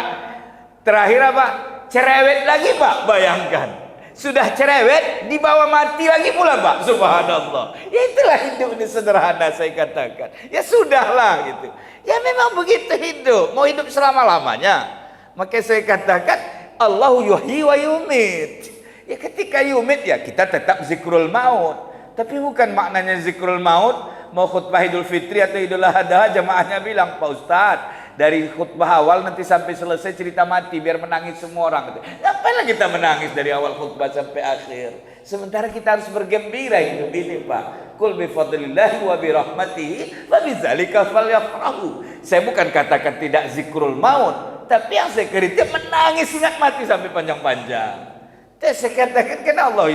Terakhir apa? Cerewet lagi, Pak. Bayangkan, sudah cerewet dibawa mati lagi pula, Pak. Subhanallah. Ya itulah hidup ini sederhana saya katakan. Ya sudahlah gitu. Ya memang begitu hidup. Mau hidup selama-lamanya. Maka saya katakan Allahu yuhyi wa yumit. Ya ketika yumit ya kita tetap zikrul maut. Tapi bukan maknanya zikrul maut mau khutbah Idul Fitri atau Idul Adha jamaahnya bilang, Pak Ustaz, dari khutbah awal nanti sampai selesai cerita mati biar menangis semua orang. Ngapain kita menangis dari awal khutbah sampai akhir? Sementara kita harus bergembira hidup ini, Pak. Qul bi fadlillahi wa bi rahmatihi wa bidzalika falyafrahu. Saya bukan katakan tidak zikrul maut, tapi yang saya kritik menangis ingat mati sampai panjang-panjang. Saya katakan kan Allah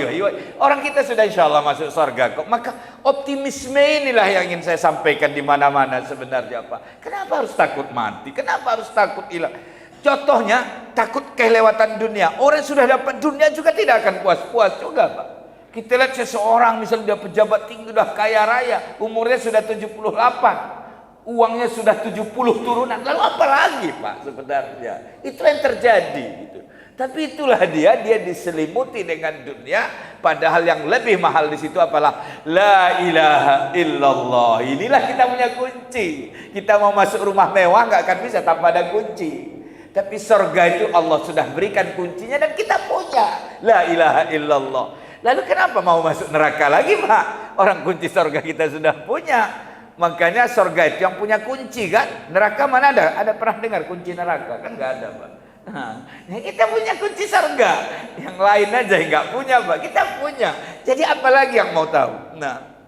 orang kita sudah insya Allah masuk surga kok. Maka optimisme inilah yang ingin saya sampaikan di mana-mana sebenarnya, Pak. Kenapa harus takut mati? Kenapa harus takut hilang? Contohnya takut kelewatan dunia. Orang sudah dapat dunia juga tidak akan puas-puas juga, Pak. Kita lihat seseorang misalnya udah pejabat tinggi, udah kaya raya, umurnya sudah 78, uangnya sudah 70 turunan. Lalu apa lagi, Pak, sebenarnya? Itu yang terjadi gitu. Tapi itulah dia diselimuti dengan dunia, padahal yang lebih mahal di situ apalah? La ilaha illallah. Inilah kita punya kunci. Kita mau masuk rumah mewah nggak akan bisa tanpa ada kunci. Tapi surga itu Allah sudah berikan kuncinya dan kita punya. La ilaha illallah. Lalu kenapa mau masuk neraka lagi, Pak? Orang kunci surga kita sudah punya. Makanya surga itu yang punya kunci kan? Neraka mana ada? Ada pernah dengar kunci neraka? Kan nggak ada, Pak. Nah, kita punya kunci surga. Yang lain aja nggak punya, Pak. Kita punya. Jadi apalagi yang mau tahu? Nah,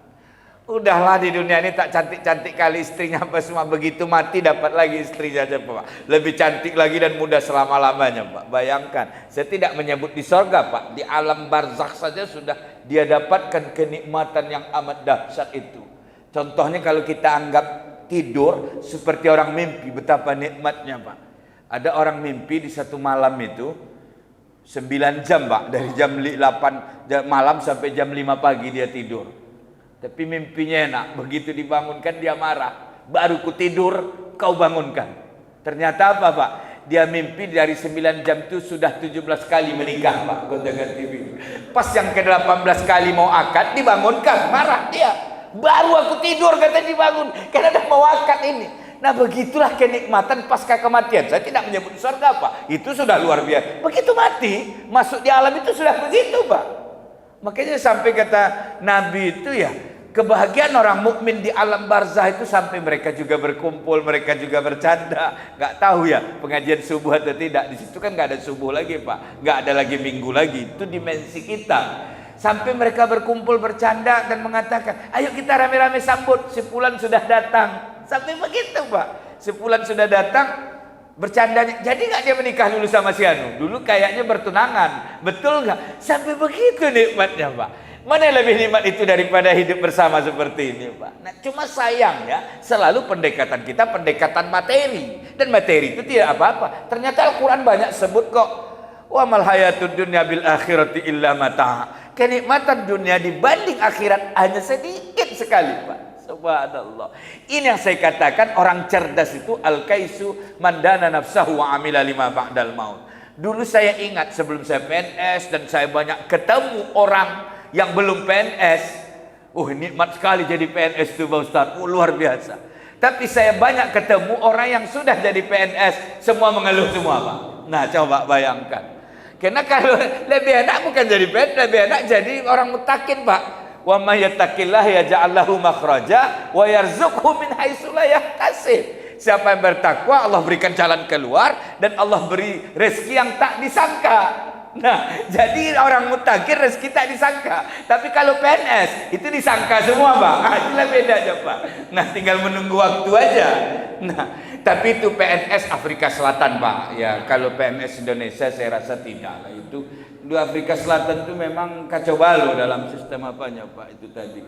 udahlah di dunia ini tak cantik-cantik kali istrinya apa semua, begitu mati dapat lagi istrinya aja, Pak. Lebih cantik lagi dan muda selama-lamanya, Pak. Bayangkan, saya tidak menyebut di surga, Pak. Di alam barzakh saja sudah dia dapatkan kenikmatan yang amat dahsyat itu. Contohnya kalau kita anggap tidur seperti orang mimpi, betapa nikmatnya, Pak. Ada orang mimpi di satu malam itu 9 jam, Pak. Dari jam 8 malam sampai jam 5 pagi dia tidur. Tapi mimpinya enak. Begitu dibangunkan dia marah. Baru ku tidur kau bangunkan. Ternyata apa, Pak? Dia mimpi dari 9 jam itu sudah 17 kali menikah, Pak. Gonta-ganti TV. Pas yang ke-18 kali mau akad dibangunkan. Marah dia. Baru aku tidur kata dibangun. Karena udah mau akad ini. Nah begitulah kenikmatan pasca kematian. Saya tidak menyebut surga Pak, itu sudah luar biasa. Begitu mati, masuk di alam itu sudah begitu Pak. Makanya sampai kata Nabi itu ya, kebahagiaan orang mukmin di alam barzah itu sampai mereka juga berkumpul, mereka juga bercanda. Nggak tahu ya pengajian subuh atau tidak. Di situ kan nggak ada subuh lagi Pak, nggak ada lagi minggu lagi. Itu dimensi kita. Sampai mereka berkumpul bercanda dan mengatakan, ayo kita rame-rame sambut, si fulan sudah datang. Sampai begitu Pak, si fulan sudah datang, bercandanya. Jadi nggak dia menikah dulu sama si Anu? Dulu kayaknya bertunangan, betul nggak? Sampai begitu nikmatnya Pak. Mana yang lebih nikmat itu daripada hidup bersama seperti ini Pak? Nah cuma sayang ya, selalu pendekatan kita pendekatan materi. Dan materi itu tidak apa-apa. Ternyata Al-Quran banyak sebut kok, wa mal hayatud dunya bil akhirati illa mata'. Kenikmatan dunia dibanding akhirat hanya sedikit sekali Pak. Subhanallah. Ini yang saya katakan orang cerdas itu al-kaisu mandana nafsahu wa amila lima ba'dal maut. Dulu saya ingat sebelum saya PNS dan saya banyak ketemu orang yang belum PNS. Nikmat sekali jadi PNS itu Pak Ustaz. Luar biasa. Tapi saya banyak ketemu orang yang sudah jadi PNS, semua mengeluh semua Pak. Nah coba bayangkan. Karena kalau lebih enak bukan jadi PNS, lebih enak jadi orang mutakin Pak. Wa may yattaqillah yaj'al lahu makhraja wa yarzuqhu min haitsu la yahtasib. Siapa yang bertakwa Allah berikan jalan keluar dan Allah beri rezeki yang tak disangka. Nah, jadi orang mutakir rezeki tak disangka. Tapi kalau PNS itu disangka semua, Pak. Itulah bedanya, Pak. Nah, tinggal menunggu waktu aja. Nah, tapi itu PNS Afrika Selatan, Pak. Ya, kalau PNS Indonesia saya rasa tidak lah. Itu di Afrika Selatan itu memang kacau balau dalam sistem apanya, Pak. Itu tadi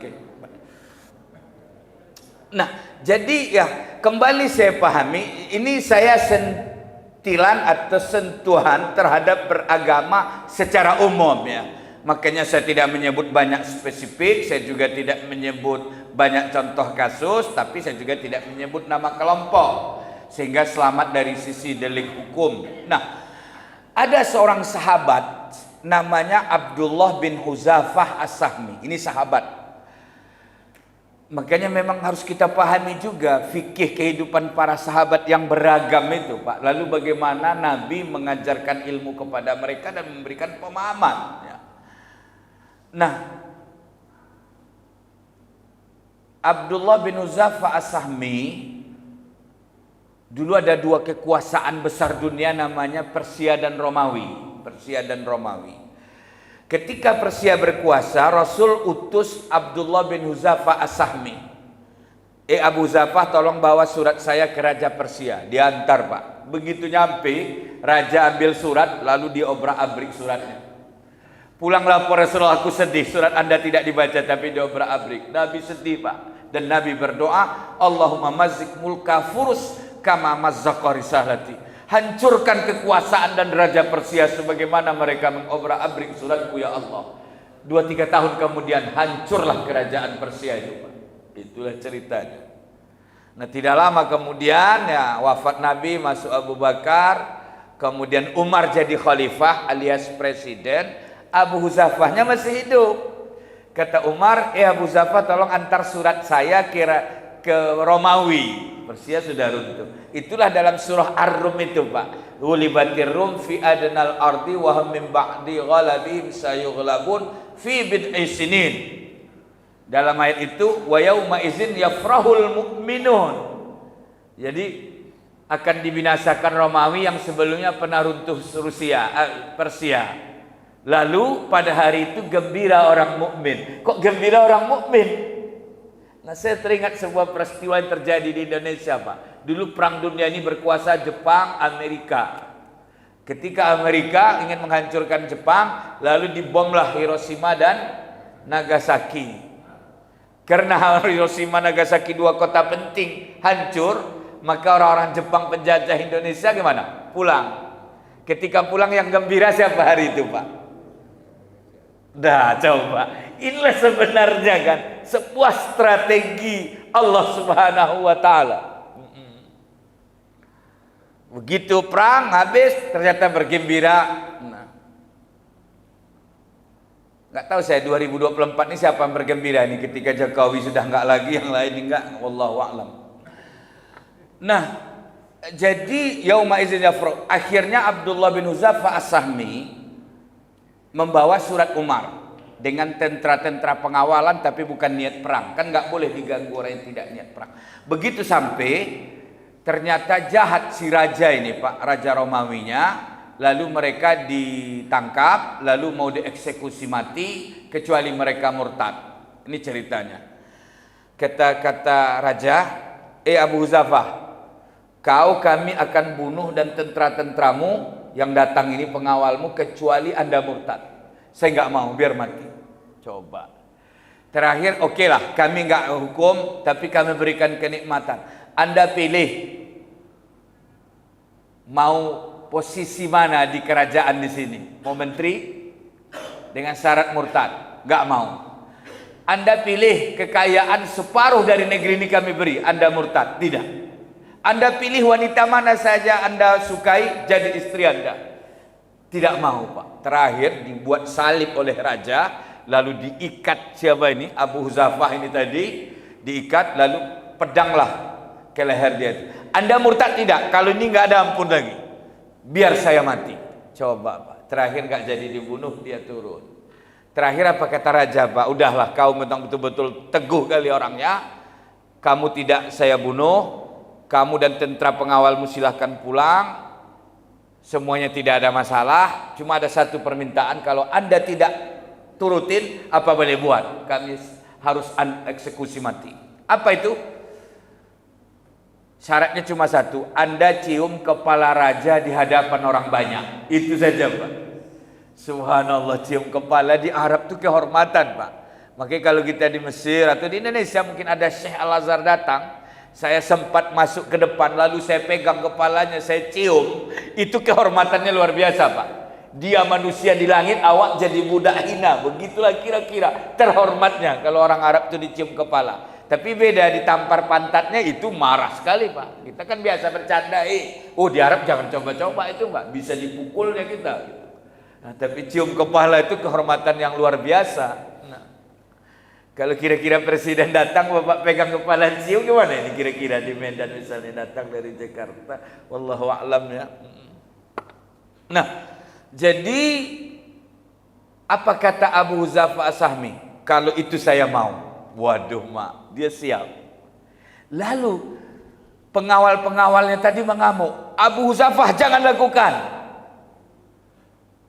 Nah, jadi ya kembali saya pahami, ini saya sentilan atau sentuhan terhadap beragama secara umum ya. Makanya saya tidak menyebut banyak spesifik, saya juga tidak menyebut banyak contoh kasus, tapi saya juga tidak menyebut nama kelompok sehingga selamat dari sisi delik hukum. Nah, ada seorang sahabat namanya Abdullah bin Huzafah As-Sahmi. Ini sahabat. Makanya memang harus kita pahami juga fikih kehidupan para sahabat yang beragam itu, Pak. Lalu bagaimana Nabi mengajarkan ilmu kepada mereka dan memberikan pemahaman. Ya. Nah, Abdullah bin Huzafah As-Sahmi dulu ada dua kekuasaan besar dunia namanya Persia dan Romawi. Persia dan Romawi. Ketika Persia berkuasa, Rasul utus Abdullah bin Huzafah As-Sahmi. Abu Huzafah, tolong bawa surat saya ke Raja Persia. Diantar, Pak. Begitu nyampe, Raja ambil surat, lalu diobrak-abrik suratnya. Pulang lapor Rasulullah, aku sedih, surat Anda tidak dibaca tapi diobrak-abrik. Nabi sedih, Pak. Dan Nabi berdoa, Allahumma mazzik mulka furus kama mazzaqa risalati. Hancurkan kekuasaan dan raja Persia sebagaimana mereka mengobrak-abrik suratku ya Allah. 2-3 tahun kemudian hancurlah kerajaan Persia itu, Pak. Itulah ceritanya. Nah, tidak lama kemudian ya wafat Nabi, masuk Abu Bakar, kemudian Umar jadi khalifah alias presiden, Abu Huzafahnya masih hidup. Kata Umar, Abu Huzafah tolong antar surat saya ke Romawi. Persia sudah runtuh. Itulah dalam surah Ar-Rum itu, Pak. Ghulibatir Rum fi adnal ardi wa hum min ba'di ghalabihim sayughlabun fi bid'i sinin. Dalam ayat itu wa yauma idzin yafrahul mu'minun. Jadi akan dibinasakan Romawi yang sebelumnya pernah runtuh Persia. Lalu pada hari itu gembira orang mukmin. Kok gembira orang mukmin? Nah, saya teringat sebuah peristiwa yang terjadi di Indonesia, Pak. Dulu perang dunia ini berkuasa Jepang, Amerika. Ketika Amerika ingin menghancurkan Jepang, lalu dibomlah Hiroshima dan Nagasaki. Karena Hiroshima, Nagasaki dua kota penting hancur, maka orang-orang Jepang penjajah Indonesia gimana? Pulang. Ketika pulang yang gembira siapa hari itu, Pak? Dah, coba. Inilah sebenarnya kan sebuah strategi Allah Subhanahu wa taala. Begitu perang habis ternyata bergembira. Nah, nggak tahu saya 2024 ini siapa yang bergembira ini ketika Jokowi sudah nggak lagi, yang lain enggak, wallahu a'lam. Nah, jadi yauma idzin yafraq, akhirnya Abdullah bin Hudzafah As-Sahmi membawa surat Umar dengan tentara-tentara pengawalan, tapi bukan niat perang. Kan nggak boleh diganggu orang yang tidak niat perang. Begitu sampai, ternyata jahat si raja ini, Pak, raja Romawinya. Lalu mereka ditangkap, lalu mau dieksekusi mati, kecuali mereka murtad. Ini ceritanya. Kata raja, Abu Hudzafah, kami akan bunuh dan tentara-tentaramu yang datang ini, pengawalmu, kecuali Anda murtad. Saya nggak mau, biar mati. Coba. Terakhir, oke lah, kami nggak hukum, tapi kami berikan kenikmatan. Anda pilih mau posisi mana di kerajaan di sini? Mau menteri dengan syarat murtad? Nggak mau. Anda pilih kekayaan separuh dari negeri ini kami beri, Anda murtad? Tidak. Anda pilih wanita mana saja Anda sukai jadi istri Anda? Tidak mau, Pak. Terakhir dibuat salib oleh raja, lalu diikat siapa ini? Abu Hudzafah ini tadi diikat, lalu pedanglah ke leher dia. Anda murtad tidak? Kalau ini nggak ada ampun lagi. Biar saya mati. Coba, Pak. Terakhir nggak jadi dibunuh, dia turun. Terakhir apa kata raja, Pak? Udahlah, kau memang betul-betul teguh kali orangnya. Kamu tidak saya bunuh. Kamu dan tentara pengawalmu silahkan pulang. Semuanya tidak ada masalah. Cuma ada satu permintaan, kalau Anda tidak turutin, apa boleh buat? Kami harus eksekusi mati. Apa itu? Syaratnya cuma satu, Anda cium kepala raja di hadapan orang banyak. Itu saja, Pak. Subhanallah, cium kepala di Arab itu kehormatan, Pak. Makanya kalau kita di Mesir atau di Indonesia mungkin ada Syekh Al-Azhar datang, saya sempat masuk ke depan, lalu saya pegang kepalanya, saya cium. Itu kehormatannya luar biasa, Pak. Dia manusia di langit, awak jadi budak hina. Begitulah kira-kira terhormatnya kalau orang Arab itu dicium kepala. Tapi beda, ditampar pantatnya itu marah sekali, Pak. Kita kan biasa bercanda, oh di Arab jangan coba-coba itu, Pak. Bisa dipukulnya kita. Nah, tapi cium kepala itu kehormatan yang luar biasa. Kalau kira-kira presiden datang, Bapak pegang kepala cium, gimana ini kira-kira di Medan misalnya datang dari Jakarta? Wallahu a'lam ya. Nah, jadi apa kata Abu Hudzafah As-Sahmi? Kalau itu saya mau. Waduh, Mak, dia siap. Lalu pengawal-pengawalnya tadi mengamuk. Abu Hudzafah, jangan lakukan.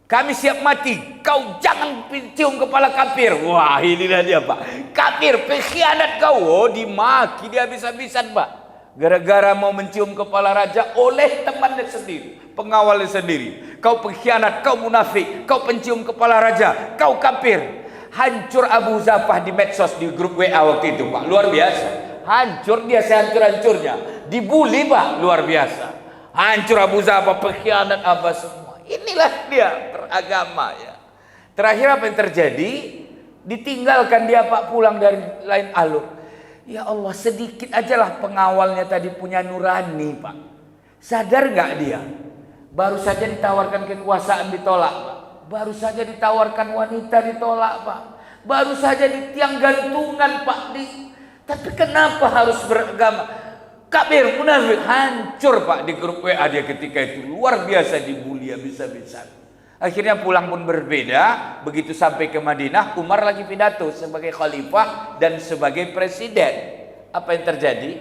Kami siap mati, kau jangan cium kepala kafir. Wah, inilah dia, Pak. Kafir, pengkhianat kau. Oh, dimaki dia habis-habisan, Pak. Gara-gara mau mencium kepala raja oleh temannya sendiri, pengawalnya sendiri. Kau pengkhianat, kau munafik, kau pencium kepala raja, kau kafir. Hancur Abu Hudzafah di medsos, di grup WA waktu itu, Pak. Luar biasa. Hancur dia sehancur-hancurnya. Dibully, Pak. Luar biasa. Hancur Abu Hudzafah, pengkhianat apa semua. Inilah dia beragama ya. Terakhir apa yang terjadi? Ditinggalkan dia, Pak, pulang dari lain alur. Ya Allah, sedikit ajalah pengawalnya tadi punya nurani, Pak. Sadar nggak dia? Baru saja ditawarkan kekuasaan ditolak, Pak. Baru saja ditawarkan wanita ditolak, Pak. Baru saja di tiang gantungan, Pak. Tapi kenapa harus beragama? Kafir, munafik, hancur, Pak, di grup WA dia ketika itu. Luar biasa dibully habis-habisan. Akhirnya pulang pun berbeda. Begitu sampai ke Madinah, Umar lagi pidato sebagai khalifah dan sebagai presiden. Apa yang terjadi?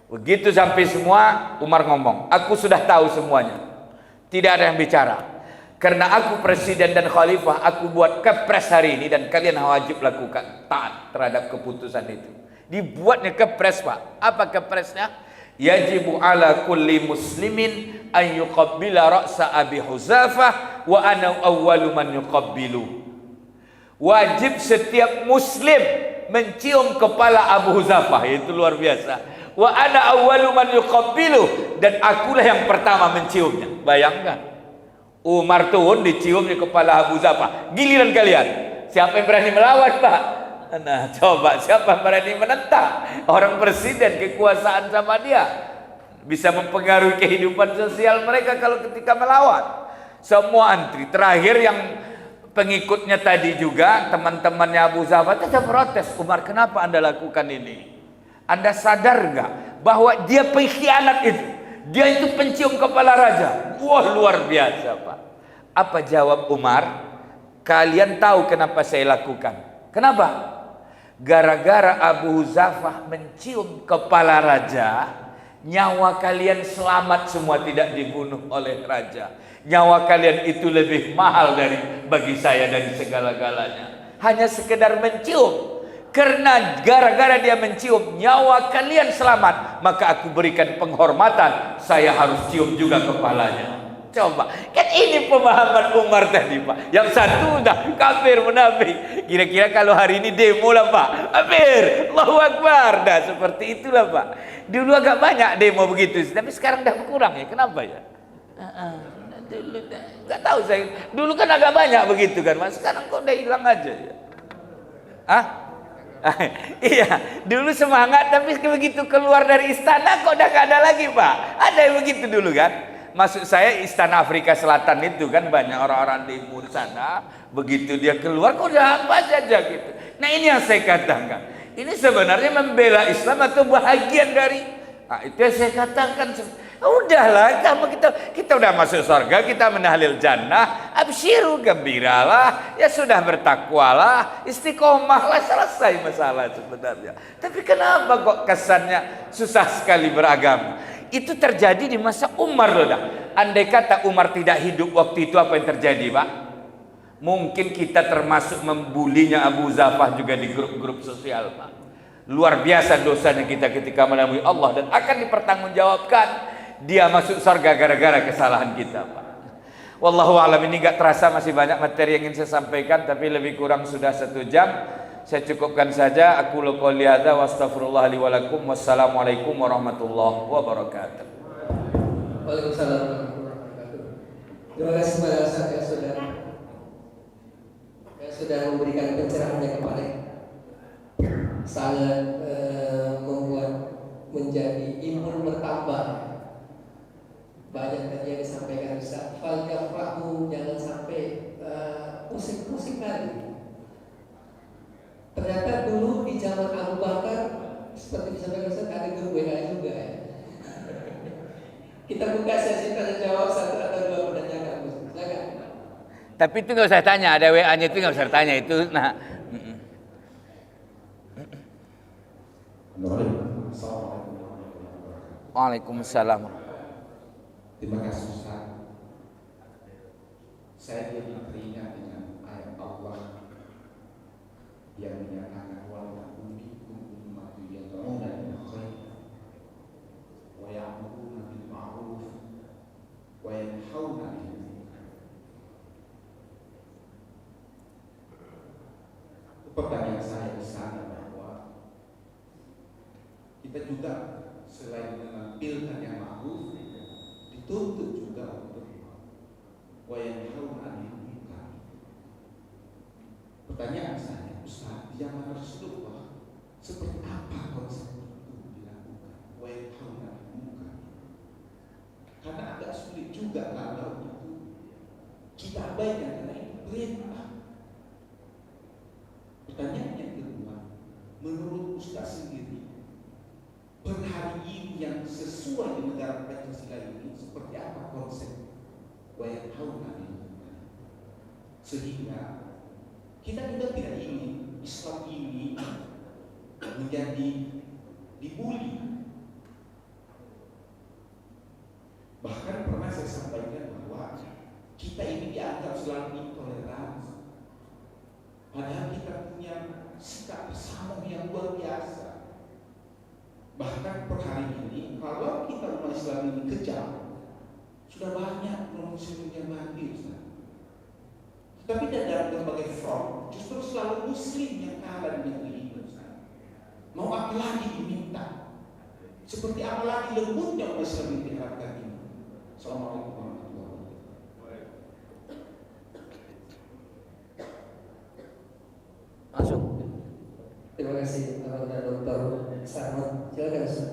Begitu sampai semua, Umar ngomong, aku sudah tahu semuanya. Tidak ada yang bicara. Karena aku presiden dan khalifah, aku buat kepres hari ini dan kalian wajib lakukan, taat terhadap keputusan itu. Dibuatnya kepres, Pak. Apa kepresnya? Yajibu ala kulli muslimin an yuqabbila ra'sa Abi Hudzafah wa ana awwalu man yuqabbilu. Wajib setiap muslim mencium kepala Abu Hudzafah. Itu luar biasa. Wa ana awwalu man yuqabbilu, dan akulah yang pertama menciumnya. Bayangkan. Umar turun dicium di kepala Abu Hudzafah. Giliran kalian. Siapa yang berani melawan, Pak? Nah, coba siapa berani menentang? Orang presiden, kekuasaan sama dia bisa mempengaruhi kehidupan sosial mereka kalau ketika melawan. Semua antri. Terakhir yang pengikutnya tadi juga, teman-temannya Abu Hudzafah tetap protes. Umar, kenapa Anda lakukan ini? Anda sadar nggak bahwa dia pengkhianat itu? Dia itu pencium kepala raja. Wah, luar biasa, Pak. Apa jawab Umar? Kalian tahu kenapa saya lakukan? Kenapa? Gara-gara Abu Huzafah mencium kepala raja, nyawa kalian selamat semua, tidak dibunuh oleh raja. Nyawa kalian itu lebih mahal bagi saya dari segala-galanya. Hanya sekedar mencium. Karena gara-gara dia mencium, nyawa kalian selamat, maka aku berikan penghormatan, saya harus cium juga kepalanya. Coba, kan ini pemahaman Umar tadi, Pak. Yang satu udah kafir munafik. Kira-kira kalau hari ini demo lah, Pak. Kafir, Allahu Akbar. Nah, seperti itulah, Pak. Dulu agak banyak demo begitu, tapi sekarang udah berkurang ya. Kenapa ya? Dulu nggak tahu saya. Dulu kan agak banyak begitu kan, Mas. Sekarang kok udah hilang aja ya. Iya, dulu semangat, tapi begitu keluar dari istana kok udah gak ada lagi, Pak. Ada yang begitu dulu kan. Maksud saya istana Afrika Selatan itu kan banyak orang-orang timur sana. Begitu dia keluar kok udah apa saja gitu. Nah, ini yang saya katakan. Ini sebenarnya membela Islam atau bahagian dari, itu yang saya katakan. Udahlah, kamu kita udah masuk surga, kita menahlil jannah, absyiru, gembiralah, ya sudah, bertakwalah, istiqomahlah, selesai masalah sebenarnya. Tapi kenapa kok kesannya susah sekali beragama? Itu terjadi di masa Umar loh dah. Andai kata Umar tidak hidup waktu itu, apa yang terjadi, Pak? Mungkin kita termasuk membulinya Abu Zafah juga di grup-grup sosial, Pak. Luar biasa dosanya kita ketika menemui Allah, dan akan dipertanggungjawabkan. Dia masuk surga gara-gara kesalahan kita, Pak. Wallahu a'lam. Ini gak terasa masih banyak materi yang ingin saya sampaikan, tapi lebih kurang sudah 1 jam. Saya cukupkan saja. Aku qouli hadza wa astaghfirullah li wa lakum. Wassalamualaikum warahmatullahi wabarakatuh. Waalaikumsalam warahmatullahi wabarakatuh. Terima kasih kepada Ustaz yang sudah memberikan pencerahannya kepada sangat membuat menjadi imun bertambah. Banyak tadi yang disampaikan Ustaz. Fal yafrahu, jangan sampai pusing-pusing lagi. Ternyata dulu di zaman Abu Bakar, seperti disampaikan Ustaz, ada grup WA juga ya. Kita buka sesi tanya jawab 1 atau 2 pertanyaan. Silakan. Tapi itu nggak usah tanya, ada WA-nya itu nggak usah tanya itu. Nah, Waalaikumsalam. Terima kasih Ustaz. Saya jadi teringat dengan ayat Allah yang menyatakan wa taqumu ummatu yad'una ila khair wa ya'muruna bil ma'ruf wa yanhauna 'anil munkar. Pertanyaan saya di sana bahwa kita juga selain menampilkan yang ma'ruf, dituntut juga untuk wa yanhauna 'anil munkar. Pertanyaan saya, Ustaz, di zaman Rasulullah seperti apa konsep itu dilakukan? Wa yanhauna 'anil munkar. Karena agak sulit juga kalau itu kita abaikan, karena itu perintah. Pertanyaan yang kedua, menurut Ustaz sendiri, per hari ini yang sesuai di negara Pancasila ini seperti apa konsep wa yanhauna 'anil munkar, sehingga kita juga tidak ingin Islam ini menjadi dibully. Bahkan pernah saya sampaikan bahwa kita ini dianggap selalu intoleransi, padahal kita punya sikap bersama yang luar biasa. Bahkan per hari ini, kalau kita umat Islam ini kejam, sudah banyak non-muslim yang mati, Ustaz. Tapi dalam berbagai front, justru selalu muslim yang kalah di negeri ini, Ustaz. Mau apa lagi diminta? Seperti apa lagi lembutnya umat Islam yang diharapkan ini? Assalamualaikum warahmatullahi wabarakatuh. Masuk. Terima kasih kepada Dr. Sarmat. Silakan Ustaz.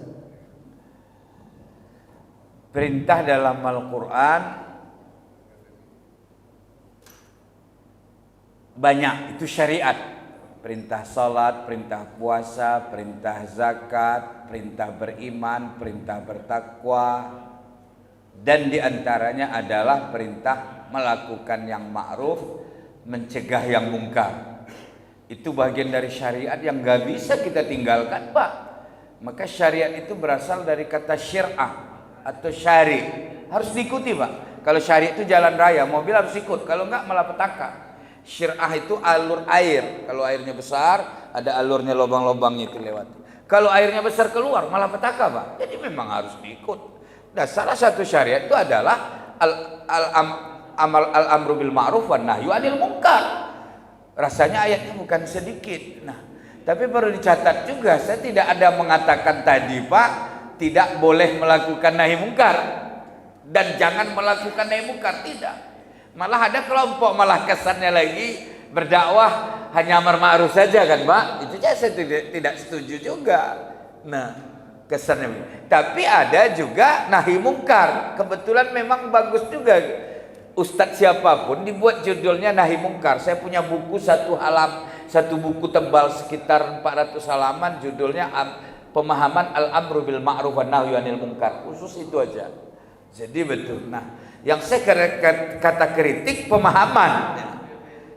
Perintah dalam Al-Quran banyak, itu syariat. perintah salat, perintah puasa, perintah zakat, perintah beriman, perintah bertakwa, dan diantaranya adalah perintah melakukan yang ma'ruf, mencegah yang mungkar. Itu bagian dari syariat yang gak bisa kita tinggalkan, Pak. Maka syariat itu berasal dari kata syir'ah atau syari, harus diikuti, Pak. Kalau syari itu jalan raya, mobil harus ikut, kalau enggak malapetaka. Syir'ah itu alur air, kalau airnya besar ada alurnya, lubang-lubangnya itu lewat. Kalau airnya besar keluar malapetaka, Pak. Jadi memang harus diikut. Dan salah satu syariat itu adalah al-amru bil ma'ruf wan nahyu 'anil munkar. Rasanya ayatnya bukan sedikit. Nah, tapi perlu dicatat juga, saya tidak ada mengatakan tadi, Pak, tidak boleh melakukan nahi mungkar dan jangan melakukan nahi mungkar, tidak. Malah ada kelompok malah kesannya lagi berdakwah hanya amar ma'ruf saja kan, Pak. Itu saya tidak setuju juga. Nah, kesannya. Tapi ada juga nahi mungkar. Kebetulan memang bagus juga. Ustadz siapapun dibuat judulnya nahi mungkar. Saya punya buku satu buku tebal sekitar 400 halaman, judulnya Pemahaman Al-Amru bil Ma'ruf wan Nahyu 'anil Munkar. Khusus itu aja. Jadi betul. Nah, yang saya kata kritik pemahaman.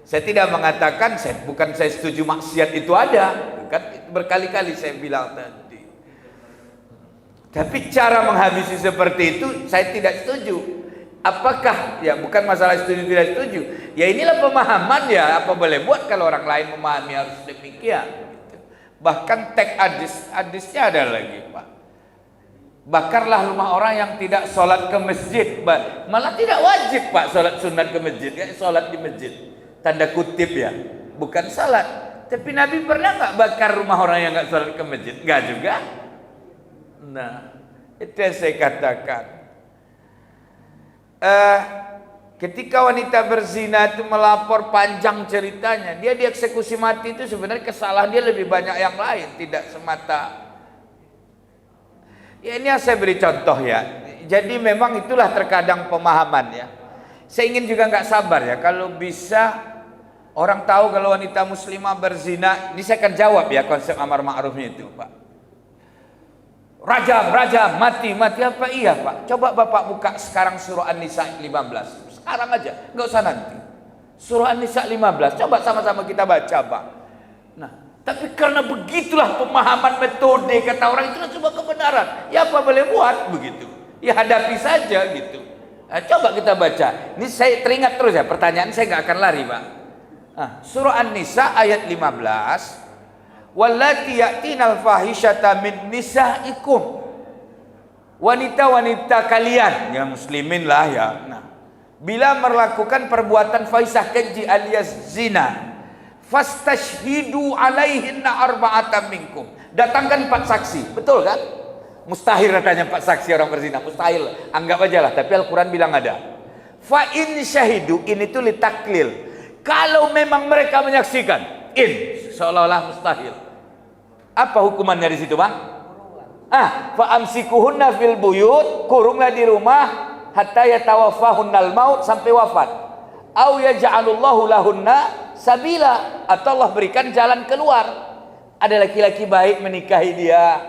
Saya tidak mengatakan, bukan saya setuju maksiat itu ada. Kan berkali-kali saya bilang tadi. Tapi cara menghabisi seperti itu saya tidak setuju. Apakah, ya bukan masalah setuju tidak setuju. Ya inilah pemahaman ya, apa boleh buat kalau orang lain memahami harus demikian. Gitu. Bahkan teks hadisnya ada lagi, Pak. Bakarlah rumah orang yang tidak sholat ke masjid. Malah tidak wajib, Pak, sholat sunat ke masjid. Kayak sholat di masjid. Tanda kutip ya. Bukan sholat. Tapi Nabi pernah nggak bakar rumah orang yang nggak sholat ke masjid? Nggak juga. Nah, itu yang saya katakan. Ketika wanita berzina itu melapor panjang ceritanya. Dia dieksekusi mati itu sebenarnya kesalahan dia lebih banyak yang lain. Tidak semata. Ya ini yang saya beri contoh ya. Jadi memang itulah terkadang pemahaman ya. Saya ingin juga nggak sabar ya kalau bisa orang tahu kalau wanita muslimah berzina. Ini saya akan jawab ya konsep amar ma'rufnya itu, Pak. Rajam, mati apa? Iya, Pak. Coba Bapak buka sekarang surah An-Nisa 15. Sekarang aja, nggak usah nanti. Surah An-Nisa 15. Coba sama-sama kita baca, Pak. Nah, tapi karena begitulah pemahaman metode kata orang itu cuma kebenaran. Ya apa boleh buat begitu. Ya hadapi saja gitu. Nah, coba kita baca. Ini saya teringat terus ya, pertanyaan saya nggak akan lari, Pak. Nah, surah An-Nisa ayat 15. Wallati ya'tinal fahisyata min nisaikum. Wanita-wanita kalian, ya muslimin lah ya. Nah, bila melakukan perbuatan fahisyah keji alias zina, fastashhidu alaihinna arba'atan minkum. Datangkan 4 saksi. Betul kan? Mustahil katanya 4 saksi orang berzina. Mustahil. Anggap aja lah. Tapi Al-Quran bilang ada. Fa in syahidu. Ini tuh litaklil. Kalau memang mereka menyaksikan. Seolah-olah mustahil. Apa hukumannya di situ, Bang? Fa amsikuhunna fil buyut. Kurunglah di rumah. Hatta yatawafahunnal maut. Sampai wafat. Au yaj'alullahu lahunna sabila, atau Allah berikan jalan keluar. Ada laki-laki baik menikahi dia.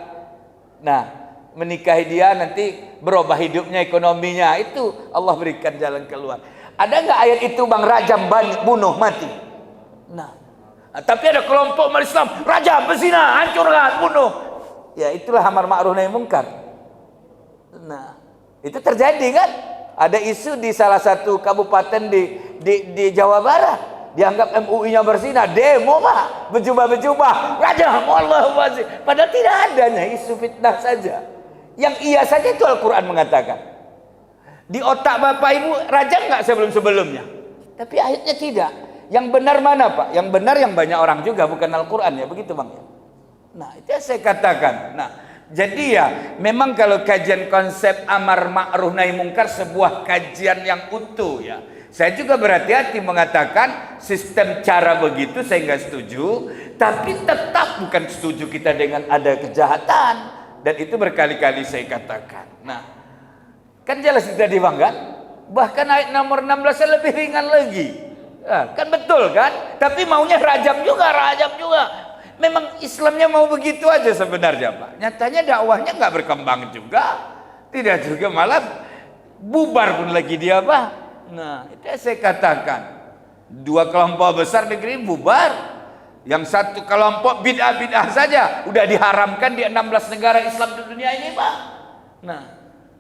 Nah, menikahi dia nanti berubah hidupnya, ekonominya. Itu Allah berikan jalan keluar. Ada nggak ayat itu, Bang? Rajam, bunuh, mati. Nah, tapi ada kelompok umat Islam rajam, berzina, hancurkan, bunuh. Ya itulah amar ma'ruf nahi munkar. Nah, itu terjadi kan? Ada isu di salah satu kabupaten di Jawa Barat. Dianggap MUI-nya berzina, demo Pak, berjubah-berjubah, rajam, Allahu wazir. Padahal tidak adanya, isu fitnah saja. Yang iya saja itu Al-Quran mengatakan. Di otak Bapak Ibu rajam nggak sebelum-sebelumnya? Tapi ayatnya tidak. Yang benar mana, Pak? Yang benar yang banyak orang juga, bukan Al-Quran ya, begitu Bang ya. Nah, itu yang saya katakan. Nah, jadi ya memang kalau kajian konsep amar ma'ruf nahi mungkar sebuah kajian yang utuh ya. Saya juga berhati-hati mengatakan sistem cara begitu saya nggak setuju, tapi tetap bukan setuju kita dengan ada kejahatan, dan itu berkali-kali saya katakan. Nah, kan jelas tidak dibanggakan. Bahkan ayat nomor 16 lebih ringan lagi. Kan betul kan? Tapi maunya rajam juga. Memang Islamnya mau begitu aja sebenarnya Pak. Nyatanya dakwahnya nggak berkembang juga. Tidak juga, malah bubar pun lagi dia Pak. Nah, itu yang saya katakan. Dua kelompok besar negeri bubar. Yang satu kelompok bid'ah saja udah diharamkan di 16 negara Islam di dunia ini Pak. Nah,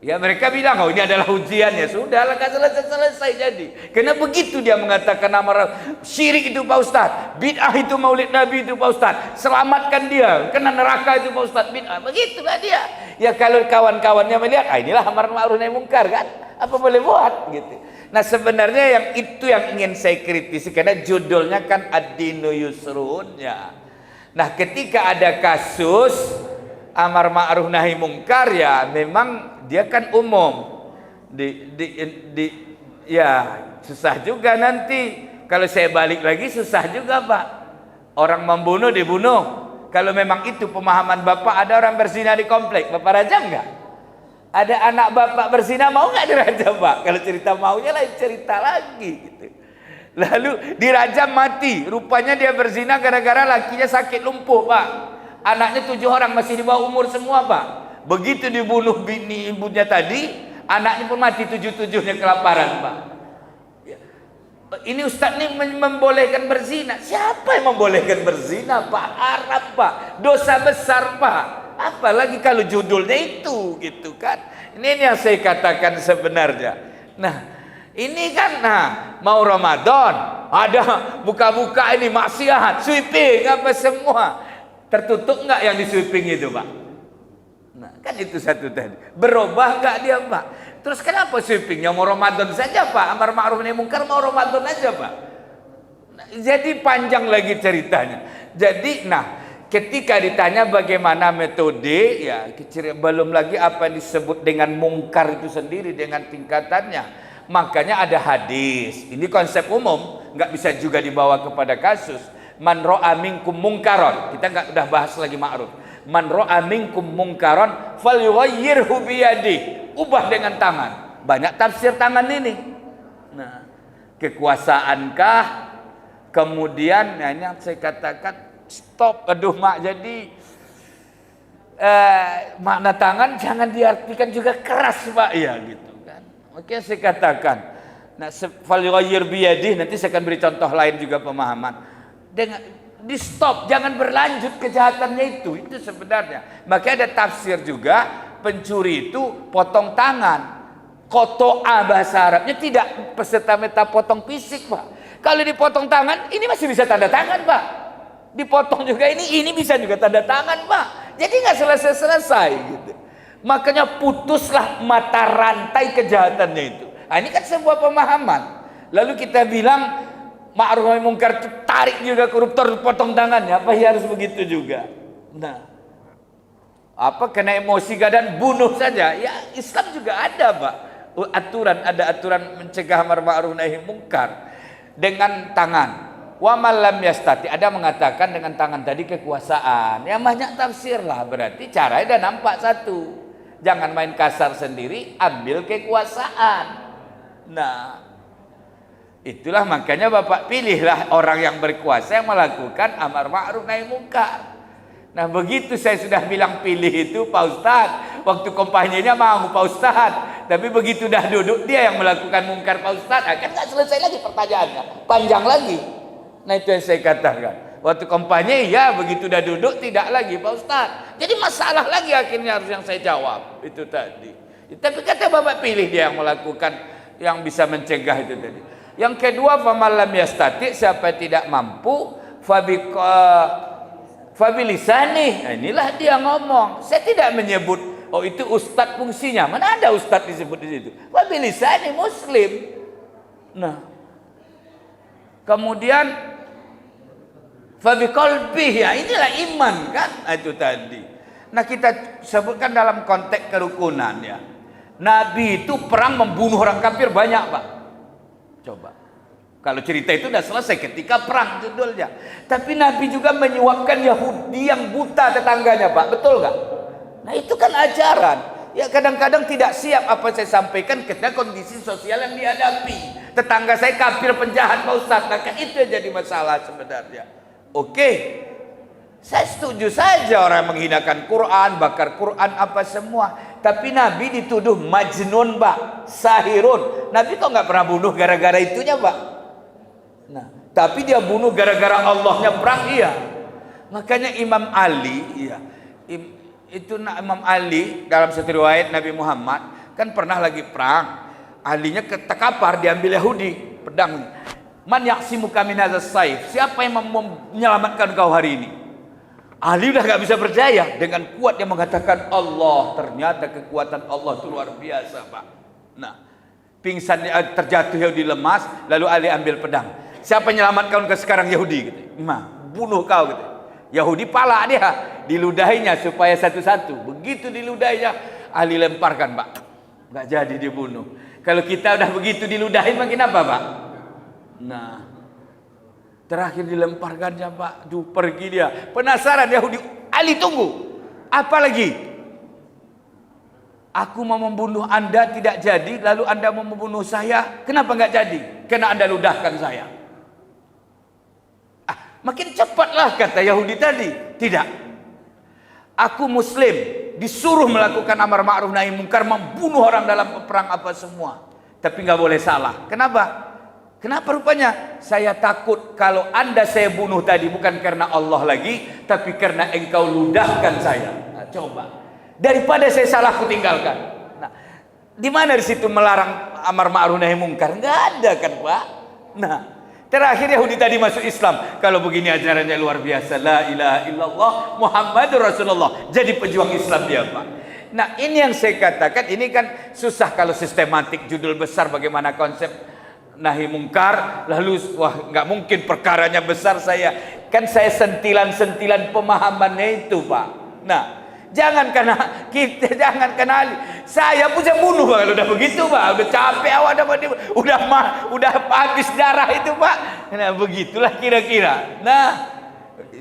ya mereka bilang, oh ini adalah ujian, ya sudah lah, gak selesai jadi. Karena begitu dia mengatakan nama syirik itu Pak Ustadz, bid'ah itu maulid Nabi itu Pak Ustadz, selamatkan dia, kena neraka itu Pak Ustadz, bid'ah. Begitulah dia. Ya kalau kawan-kawannya melihat, inilah amar ma'ruf nahi mungkar kan, apa boleh buat gitu. Nah sebenarnya yang itu yang ingin saya kritisi, karena judulnya kan ad-dinu yusrun ya. Nah ketika ada kasus amar ma'ruf nahi mungkar, ya memang dia kan umum. Ya susah juga nanti kalau saya balik lagi, susah juga Pak. Orang membunuh dibunuh. Kalau memang itu pemahaman Bapak, ada orang berzina di komplek, Bapak rajam nggak? Ada anak Bapak berzina, mau nggak dirajam Pak? Kalau cerita maunya lain cerita lagi gitu. Lalu dirajam mati, rupanya dia berzina gara-gara lakinya sakit lumpuh Pak. Anaknya 7 orang masih di bawah umur semua Pak. Begitu dibunuh bini ibunya tadi, anaknya pun mati 7-7-nya kelaparan Pak. Ini Ustaz ini membolehkan berzina. Siapa yang membolehkan berzina Pak? Haram Pak, dosa besar Pak. Apalagi kalau judulnya itu gitu kan. Ini yang saya katakan sebenarnya. Nah ini kan mau Ramadan, ada buka-buka ini maksiat, sweeping apa semua. Tertutup nggak yang di sweeping itu Pak? Nah kan itu satu tadi. Berubah nggak dia Pak? Terus kenapa sweepingnya mau Ramadan saja Pak? Amar ma'ruf nahi mungkar mau Ramadan aja Pak. Nah, jadi panjang lagi ceritanya. Jadi ketika ditanya bagaimana metode, ya belum lagi apa yang disebut dengan mungkar itu sendiri dengan tingkatannya. Makanya ada hadis. Ini konsep umum, nggak bisa juga dibawa kepada kasus. Man ra'a minkum mungkaron. Kita nggak udah bahas lagi ma'ruf. Man ra'a minkum mungkaron falyughayyirhu biyadihi. Ubah dengan tangan. Banyak tafsir tangan ini. Nah, kekuasaankah? Kemudian ini yang saya katakan stop. Aduh mak, jadi makna tangan jangan diartikan juga keras Pak ya gitu kan. Oke saya katakan. Nah, falyughayyir biyadihi, nanti saya akan beri contoh lain juga pemahaman. Dengan di stop, jangan berlanjut kejahatannya itu sebenarnya. Maka ada tafsir juga, pencuri itu potong tangan. Koto'a bahasa Arabnya tidak peserta meta potong fisik Pak. Kalau dipotong tangan, ini masih bisa tanda tangan Pak. Dipotong juga ini bisa juga tanda tangan Pak. Jadi nggak selesai gitu. Makanya putuslah mata rantai kejahatannya itu. Nah, ini kan sebuah pemahaman. Lalu kita bilang ma'ruf nahi mungkar itu tarik juga koruptor potong tangannya, apa ya harus begitu juga? Nah, apa kena emosi dan bunuh saja? Ya Islam juga ada Pak. Ada aturan mencegah amar ma'ruf nahi mungkar dengan tangan. Wa man lam yastati, ada mengatakan dengan tangan tadi kekuasaan. Ya banyak tafsir lah, berarti caranya udah nampak satu. Jangan main kasar sendiri, ambil kekuasaan. Nah, itulah makanya Bapak pilihlah orang yang berkuasa yang melakukan amar ma'ruf nahi mungkar. Nah begitu saya sudah bilang pilih itu Pak Ustadz, waktu kampanyenya mau Pak Ustadz, tapi begitu dah duduk dia yang melakukan mungkar Pak Ustadz, kan nggak selesai lagi pertanyaannya, panjang lagi. Nah itu yang saya katakan, waktu kampanye ya, begitu dah duduk tidak lagi Pak Ustadz. Jadi masalah lagi akhirnya harus yang saya jawab itu tadi. Tapi kata Bapak pilih dia yang melakukan, yang bisa mencegah itu tadi. Yang kedua, faman lam yastati, siapa tidak mampu, fabilisani. Nah, inilah dia ngomong. Saya tidak menyebut oh itu ustadz fungsinya. Mana ada ustadz disebut di situ? Fabilisani muslim. Nah, kemudian fabiqalbihi, ya inilah iman kan itu tadi. Nah, kita sebutkan dalam konteks kerukunan ya. Nabi itu perang membunuh orang kafir banyak Pak. Coba. Kalau cerita itu sudah selesai ketika perang judulnya. Tapi Nabi juga menyuapkan Yahudi yang buta tetangganya Pak. Betul nggak? Nah itu kan ajaran. Ya kadang-kadang tidak siap apa saya sampaikan karena kondisi sosial yang dihadapi. Tetangga saya kafir penjahat Pak Ustadz. Nah, kan itu yang jadi masalah sebenarnya. Oke, saya setuju saja orang yang menghinakan Quran, bakar Quran apa semua. Tapi Nabi dituduh majnun Pak, sahirun. Nabi kok nggak pernah bunuh gara-gara itunya Pak. Nah, tapi dia bunuh gara-gara Allahnya perang iya. Makanya Imam Ali, iya, Imam Ali dalam satu riwayat Nabi Muhammad kan pernah lagi perang. Alinya terkapar diambil Yahudi pedang. Man yaksimuka min hadzal saif? Siapa yang menyelamatkan kau hari ini? Ali udah gak bisa percaya, dengan kuat dia mengatakan Allah. Ternyata kekuatan Allah itu luar biasa Pak. Nah, pingsan terjatuh Yahudi lemas, lalu Ali ambil pedang. Siapa yang menyelamatkan kau sekarang Yahudi? Gitu. Bunuh kau gitu. Yahudi pala dia, diludahinya supaya satu-satu. Begitu diludahinya, Ali lemparkan Pak. Gak jadi dibunuh. Kalau kita udah begitu diludahin makin apa Pak? Nah, terakhir dilemparkannya Pak. Pergi dia. Penasaran Yahudi. Ali tunggu. Apa lagi? Aku mau membunuh Anda tidak jadi. Lalu Anda mau membunuh saya. Kenapa nggak jadi? Karena Anda ludahkan saya. Makin cepatlah kata Yahudi tadi. Tidak. Aku Muslim. Disuruh melakukan amar ma'ruf nahi mungkar, membunuh orang dalam perang apa semua. Tapi nggak boleh salah. Kenapa? Kenapa rupanya? Saya takut kalau Anda saya bunuh tadi bukan karena Allah lagi, tapi karena engkau ludahkan saya. Nah, coba. Daripada saya salah aku tinggalkan. Nah, di mana di situ melarang amar ma'ruf nahi mungkar? Nggak ada kan Pak? Nah, terakhir Yahudi tadi masuk Islam. Kalau begini ajarannya luar biasa. La ilaha illallah Muhammadur Rasulullah. Jadi pejuang Islam dia Pak. Nah, ini yang saya katakan. Ini kan susah kalau sistematik judul besar bagaimana konsep nahi mungkar. Lalu wah nggak mungkin perkaranya besar saya. Kan saya sentilan-sentilan pemahamannya itu Pak. Nah, jangan karena kita, jangan karena saya pun saya bunuh Pak. Kalau udah begitu Pak, udah capek awak udah habis darah itu Pak. Nah begitulah kira-kira. Nah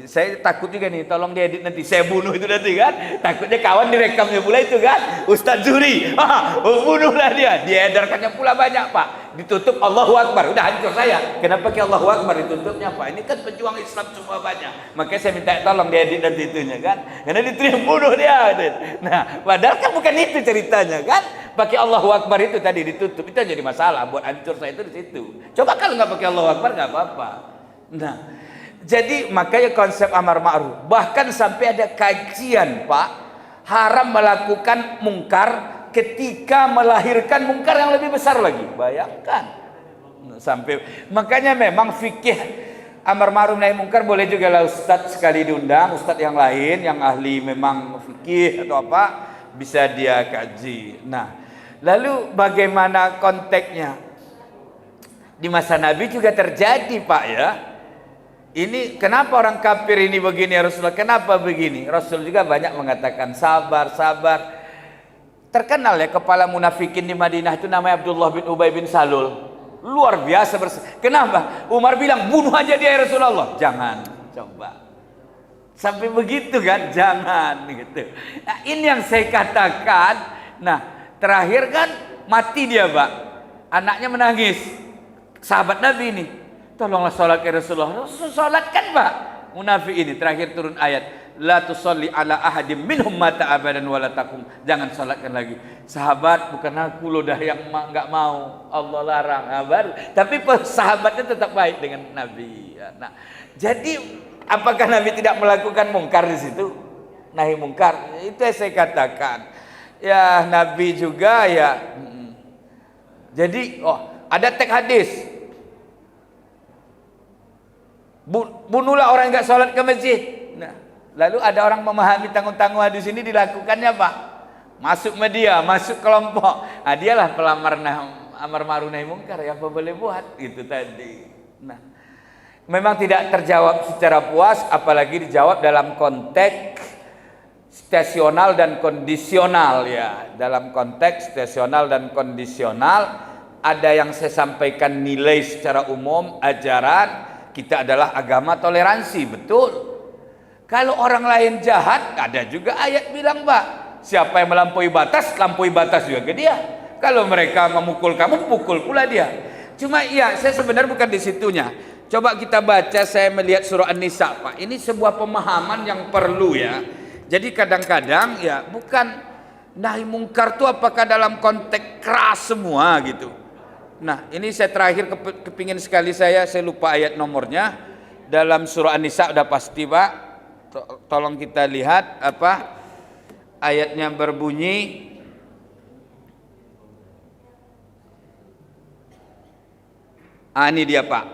saya takut juga nih, tolong diedit nanti saya bunuh itu nanti kan. Takutnya kawan direkamnya pula itu kan. Ustadz Zuri, bunuhlah dia. Diedarkannya pula banyak Pak. Ditutup Allahu Akbar, udah hancur saya. Kenapa ke Allahu Akbar ditutupnya Pak? Ini kan pejuang Islam semua banyak. Makanya saya minta tolong diedit nanti itunya kan. Karena diterima bunuh dia. Nah, padahal kan bukan itu ceritanya kan. Pakai Allahu Akbar itu tadi ditutup, itu jadi masalah. Buat hancur saya itu di situ. Coba kalau nggak pakai Allahu Akbar nggak apa-apa. Nah, jadi makanya konsep amar ma'ruf, bahkan sampai ada kajian Pak, haram melakukan mungkar ketika melahirkan mungkar yang lebih besar lagi. Bayangkan. Sampai makanya memang fikih amar ma'ruf nahi mungkar boleh juga lah ustadz sekali diundang, ustadz yang lain yang ahli memang fikih atau apa bisa dia kaji. Nah, lalu bagaimana konteksnya? Di masa Nabi juga terjadi Pak ya. Ini kenapa orang kafir ini begini ya Rasulullah? Kenapa begini? Rasul juga banyak mengatakan sabar, sabar. Terkenal ya kepala munafikin di Madinah itu namanya Abdullah bin Ubay bin Salul. Luar biasa Kenapa? Umar bilang bunuh aja dia ya Rasulullah. Jangan, coba. Sampai begitu kan? Jangan gitu. Nah, ini yang saya katakan. Nah, terakhir kan mati dia Pak. Anaknya menangis. Sahabat Nabi ini. Tolonglah sholat ke Rasulullah. Rasul sholat kan Pak. Munafik ini terakhir turun ayat. La tusalli ala ahadim minhum mata abadan wala takum. Jangan sholatkan lagi. Sahabat bukan aku loh dah yang nggak mau. Allah larang. Nah, baru. Tapi sahabatnya tetap baik dengan Nabi. Nah, jadi apakah Nabi tidak melakukan mungkar di situ? Nahi mungkar. Itu yang saya katakan. Ya Nabi juga ya. Jadi ada teks hadis. Bunuhlah orang yang nggak sholat ke masjid. Nah, lalu ada orang memahami tanggung-tanggung hadis ini dilakukannya Pak. Masuk media, masuk kelompok. Nah, dialah pelamar amar ma'ruf nahi mungkar. Ya apa boleh buat gitu tadi. Nah, memang tidak terjawab secara puas, apalagi dijawab dalam konteks situasional dan kondisional ya. Dalam konteks situasional dan kondisional ada yang saya sampaikan nilai secara umum ajaran. Kita adalah agama toleransi, betul. Kalau orang lain jahat, ada juga ayat bilang Pak, Siapa yang melampaui batas juga ke dia. Kalau mereka memukul kamu, pukul pula dia. Cuma iya, saya sebenarnya bukan di situnya. Coba kita baca, saya melihat surah An-Nisa, Pak. Ini sebuah pemahaman yang perlu ya. Jadi kadang-kadang ya bukan nahi mungkar itu apakah dalam konteks keras semua gitu. Nah, ini saya terakhir kepingin sekali saya lupa ayat nomornya. Dalam surah An-Nisa udah pasti, Pak. Tolong kita lihat apa ayatnya berbunyi. Ini dia, Pak.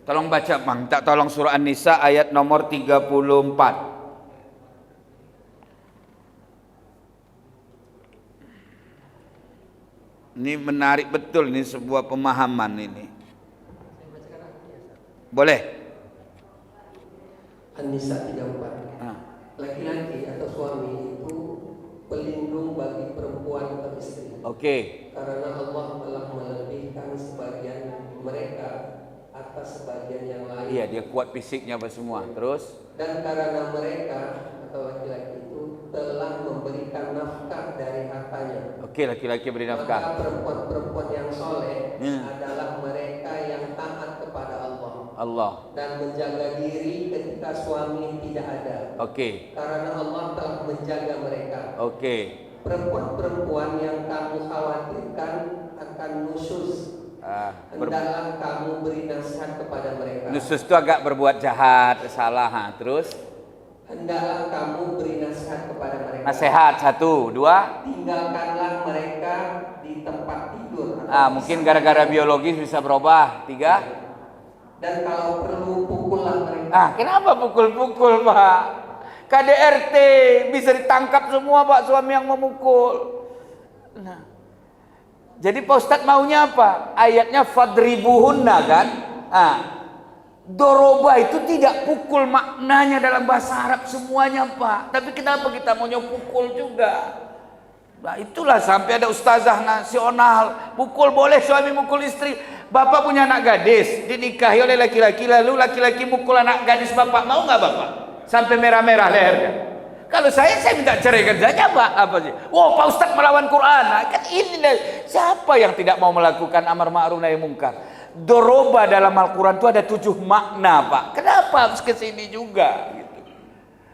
Tolong baca, Bang. Tolong surah An-Nisa ayat nomor 34. Ini menarik betul, ini sebuah pemahaman ini. Boleh? An-Nisa 34. Laki-laki atau suami itu pelindung bagi perempuan atau istri. Oke. Karena Allah telah melebihkan sebagian mereka atas sebagian yang lain. Iya, dia kuat fisiknya apa semua. Terus? Dan karena mereka atau laki-laki itu telah memberikan nafkah dari hartanya. Oke, laki-laki beri nafkah. Maka perempuan-perempuan yang soleh adalah mereka yang taat kepada Allah dan menjaga diri ketika suami tidak ada. Oke. Karena Allah telah menjaga mereka. Oke. Perempuan-perempuan yang kamu khawatirkan akan nusyuz, hendaklah kamu beri nasihat kepada mereka. Nusyuz itu agak berbuat jahat, salah. Terus? Hendaklah kamu beri nasihat kepada mereka. Nasihat 1, 2. Tinggalkanlah mereka di tempat tidur. Mungkin gara-gara biologis bisa berubah. 3. Dan kalau perlu pukullah mereka. Kenapa pukul-pukul, Pak? KDRT bisa ditangkap semua, Pak, suami yang memukul. Nah, jadi Pak Ustadz maunya apa? Ayatnya fadribuhunna kan? Doroba itu tidak pukul maknanya dalam bahasa Arab semuanya, Pak. Tapi kenapa kita maunya pukul juga? Nah, itulah sampai ada ustazah nasional, pukul boleh suami mukul istri. Bapak punya anak gadis, dinikahi oleh laki-laki, lalu laki-laki mukul anak gadis bapak, mau nggak bapak? Sampai merah-merah lehernya. Kalau saya minta ceraikan saja, Pak. Apa sih? Wow, Pak Ustadz melawan Quran. Kan ini siapa yang tidak mau melakukan amar ma'ruf nahi mungkar? Doroba dalam Al-Quran itu ada 7 makna, Pak. Kenapa harus ke sini juga? Gitu.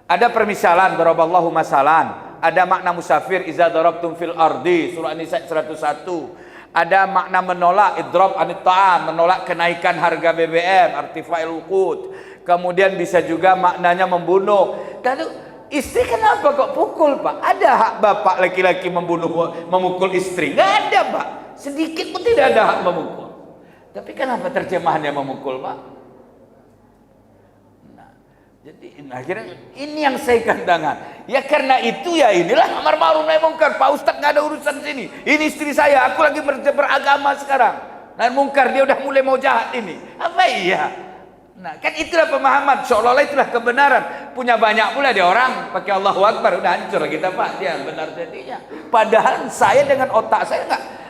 Ada permisalan, daraballahu masalan. Ada makna musafir, iza darabtum fil ardi, surah An-Nisa 101. Ada makna menolak, idrab anit ta'am, menolak kenaikan harga BBM, artifa'il uqud. Kemudian bisa juga maknanya membunuh. Lalu istri kenapa kok pukul, Pak? Ada hak bapak laki-laki memukul istri? Nggak ada, Pak. Sedikit pun tidak ada hak memukul. Tapi kenapa terjemahannya memukul, Pak? Nah, jadi akhirnya ini yang saya katakan. Ya karena itu ya inilah amar ma'ruf nahi mungkar. Pak Ustadz nggak ada urusan sini. Ini istri saya, aku lagi beragama sekarang. Nahi mungkar dia udah mulai mau jahat ini. Apa iya? Nah, kan itulah pemahaman. Seolah-olah itulah kebenaran. Punya banyak pula dia orang pakai Allahu Akbar, udah hancur kita, Pak. Dia benar jadinya. Padahal saya dengan otak saya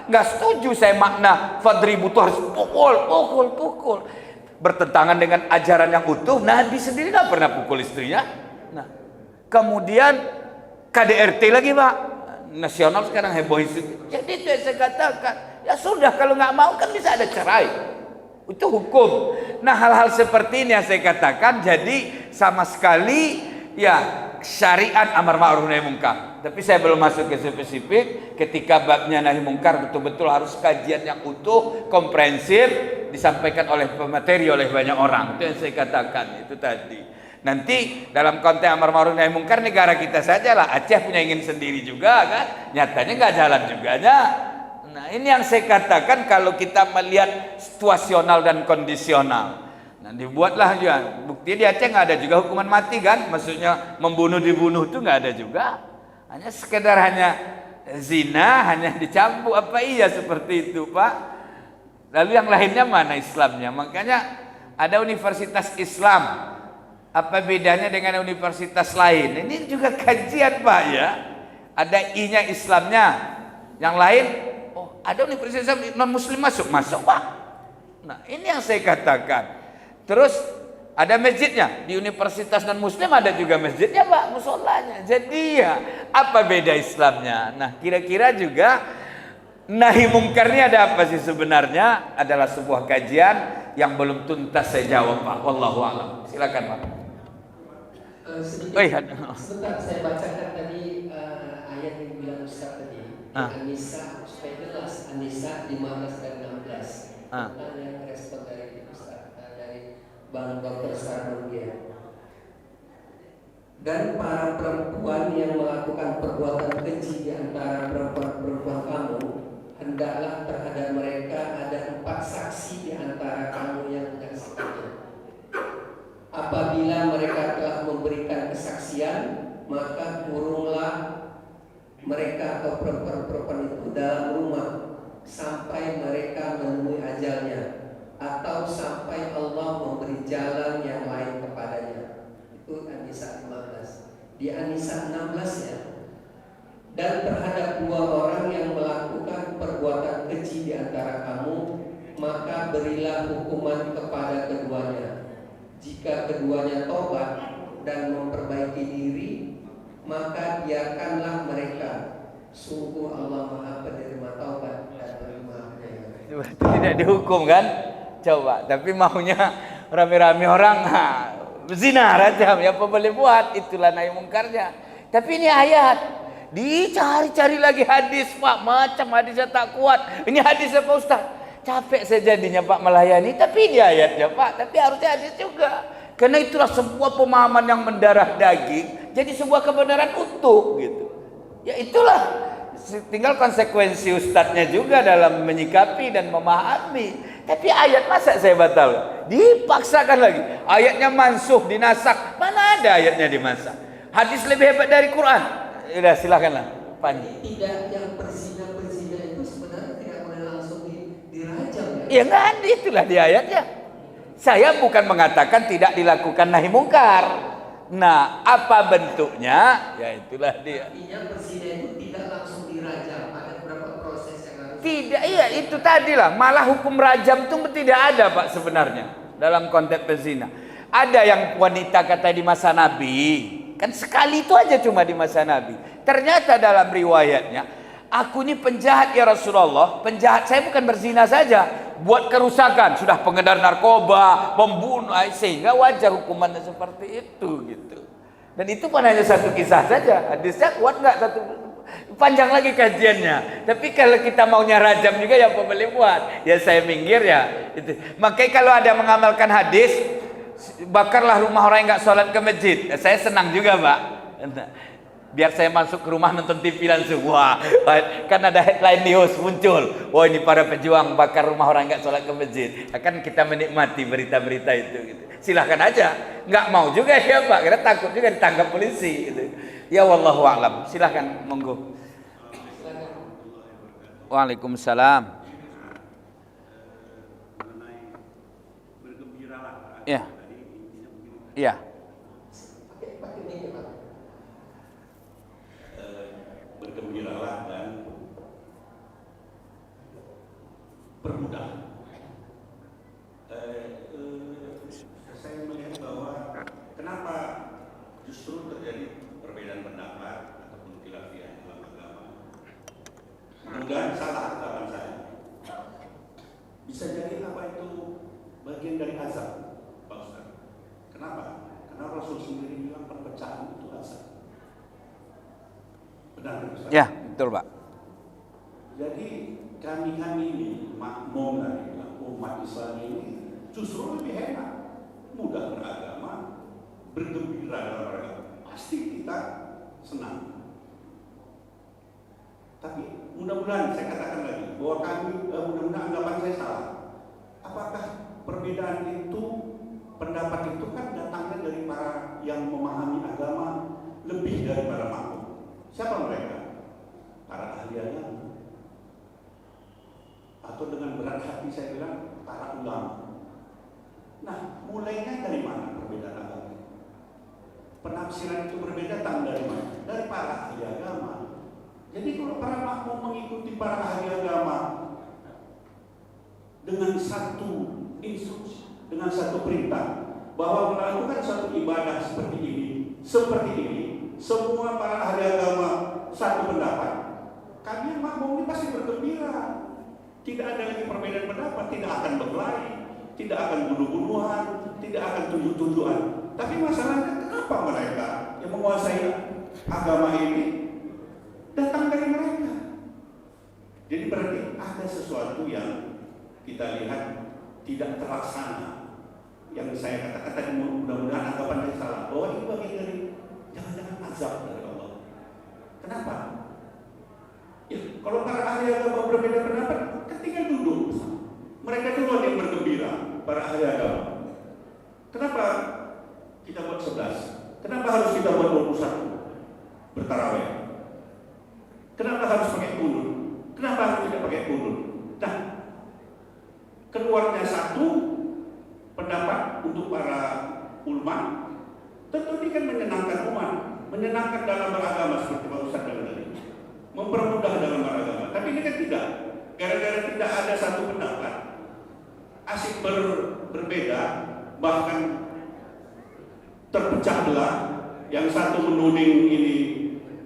nggak setuju. Saya makna fadribu itu harus pukul. Bertentangan dengan ajaran yang utuh. Nabi sendiri nggak pernah pukul istrinya. Nah, kemudian KDRT lagi, Pak. Nasional sekarang heboh isu. Jadi itu yang saya katakan. Ya sudah, kalau nggak mau kan bisa ada cerai. Itu hukum. Nah, hal-hal seperti ini yang saya katakan, jadi sama sekali ya syariat amar ma'ruf nahi mungkar. Tapi saya belum masuk ke spesifik. Ketika babnya nahi mungkar betul-betul harus kajian yang utuh, komprehensif, disampaikan oleh pemateri oleh banyak orang. Itu yang saya katakan itu tadi. Nanti dalam konteks amar ma'ruf nahi mungkar negara kita saja lah. Aceh punya ingin sendiri juga kan. Nyatanya nggak jalan juga. Nah, ini yang saya katakan kalau kita melihat situasional dan kondisional. Nah, dibuatlah juga. Bukti di Aceh nggak ada juga hukuman mati kan? Maksudnya membunuh dibunuh itu nggak ada juga. Hanya sekedar hanya zina, hanya dicambuk. Apa iya seperti itu, Pak? Lalu yang lainnya mana Islamnya? Makanya ada universitas Islam. Apa bedanya dengan universitas lain? Ini juga kajian, Pak ya. Ada I-nya Islamnya. Yang lain ada universitas non muslim masuk Pak. Nah, ini yang saya katakan. Terus Ada masjidnya, di universitas non muslim ada juga masjidnya Pak, musolanya. Jadi ya, apa beda Islamnya? Nah, kira-kira juga nahi mungkar ini ada apa sih sebenarnya? Adalah sebuah kajian yang belum tuntas saya jawab Pak. Wallahu a'lam. Silakan Pak. Sebentar saya bacakan tadi ayat yang bilang Ustaz tadi. An-Nisa supaya jelas, An-Nisa 15 dan 16. Tentang yang respon dari Ustaz, dari Bang Dr. Sarmugia. Dan para perempuan yang melakukan perbuatan keji di antara perempuan kamu, hendaklah terhadap mereka ada 4 saksi di antara kamu yang menyaksikannya. Apabila mereka telah memberikan kesaksian, maka kurunglah mereka atau perempuan itu dalam rumah sampai mereka menemui ajalnya, atau sampai Allah memberi jalan yang lain kepadanya. Itu An-Nisa 15. Di An-Nisa 16 ya. Dan terhadap 2 orang yang melakukan perbuatan keji di antara kamu, maka berilah hukuman kepada keduanya. Jika keduanya tobat dan memperbaiki diri, maka biarkanlah mereka. Sungguh Allah Maha Penerima taubat dan penerima. Tidak dihukum kan? Coba, tapi maunya rame-rame orang zina rajam, ya apa boleh buat, itulah nahi mungkarnya. Tapi ini ayat, dicari-cari lagi hadis Pak, macam hadisnya tak kuat. Ini hadisnya Pak Ustaz, capek saya jadinya Pak melayani, tapi ini ayatnya Pak, tapi harusnya hadis juga. Karena itulah sebuah pemahaman yang mendarah daging, jadi sebuah kebenaran utuh gitu. Ya itulah, tinggal konsekuensi ustadznya juga dalam menyikapi dan memahami. Tapi ayat masa saya batal? Dipaksakan lagi. Ayatnya mansuh, dinasak. Mana ada ayatnya dimasak? Hadis lebih hebat dari Quran. Udah silakanlah. Panji. Tidak, yang berzina itu sebenarnya tidak boleh langsung dirajam ya? Ya nggak ada, itulah di ayatnya. Saya bukan mengatakan tidak dilakukan nahi mungkar. Nah, apa bentuknya? Ya itulah dia. Artinya berzina itu tidak langsung dirajam. Ada beberapa proses yang harus. Tidak, iya itu tadilah. Malah hukum rajam itu tidak ada Pak sebenarnya dalam konteks berzina. Ada yang wanita kata di masa Nabi, kan sekali itu aja cuma di masa Nabi. Ternyata dalam riwayatnya, aku ini penjahat ya Rasulullah. Penjahat saya bukan berzina saja, buat kerusakan, sudah pengedar narkoba, pembunuh, sehingga wajar hukumannya seperti itu gitu. Dan itu pun hanya satu kisah saja. Hadisnya kuat nggak satu? Panjang lagi kajiannya. Tapi kalau kita maunya rajam juga ya apa boleh buat. Ya saya minggir ya. Itu. Makanya kalau ada mengamalkan hadis, bakarlah rumah orang yang nggak sholat ke masjid. Saya senang juga Pak. Biar saya masuk ke rumah nonton TV langsung. Wah, kan ada headline news muncul. Wah ini para pejuang bakar rumah orang nggak sholat ke masjid. Akan kita menikmati berita-berita itu. Gitu. Silahkan aja. Nggak mau juga ya Pak. Karena takut juga ditangkap polisi. Gitu. Ya wallahu a'lam. Silahkan monggo. Waalaikumsalam. Ya. Iya. Bergembiralah dan bermudah. Saya melihat bahwa kenapa justru terjadi perbedaan pendapat ataupun khilafiyah dalam agama. Mudah salah ucapan saya. Bisa jadi apa itu bagian dari azab, Pak Ustaz. Kenapa? Karena Rasul sendiri bilang perpecahan itu azab. Benar, Ustaz? Ya, betul Pak. Jadi kami ini makmum dari umat Islam ini justru lebih enak, mudah beragama, bergembira dalam beragama. Pasti kita senang. Tapi mudah-mudahan saya katakan lagi bahwa kami mudah-mudahan anggapan saya salah. Apakah perbedaan itu, pendapat itu kan datangnya dari para yang memahami agama lebih dari para makmum. Siapa mereka? Para ahli agama. Atau dengan berat hati saya bilang para ulama. Nah, mulainya dari mana perbedaan agama? Penafsiran itu berbeda datang dari mana? Dari para ahli agama. Jadi kalau para makmum mengikuti para ahli agama dengan satu instruksi, dengan satu perintah, bahwa melakukan satu ibadah seperti ini, semua para ahli agama satu pendapat, kami yang makmum ini pasti bergembira. Tidak ada lagi perbedaan pendapat, tidak akan berkelahi, tidak akan bunuh-bunuhan, tidak akan tujuh-tujuan. Tapi masalahnya kenapa mereka yang menguasai agama ini datang dari mereka? Jadi berarti ada sesuatu yang kita lihat tidak terlaksana. Yang saya katakan tadi, mudah-mudahan anggapan saya salah, bahwa ini bagian dari jangan-jangan azab dari Allah. Kenapa? Ya, kalau para ahli agama berbeda pendapat, ketika duduk, mereka duluan yang bergembira, para ahli agama. Kenapa kita buat 11? Kenapa harus kita buat 21? Bertarawih. Kenapa harus pakai kunut? Kenapa harus tidak pakai kunut? Nah, keluarnya satu pendapat untuk para ulama, tentu ini kan menyenangkan umat, menyenangkan dalam beragama seperti Pak Ustaz bilang tadi, mempermudah dalam beragama. Tapi ini kan tidak, gara-gara tidak ada satu pendapat, asik berbeda, bahkan terpecah belah. Yang satu menuding ini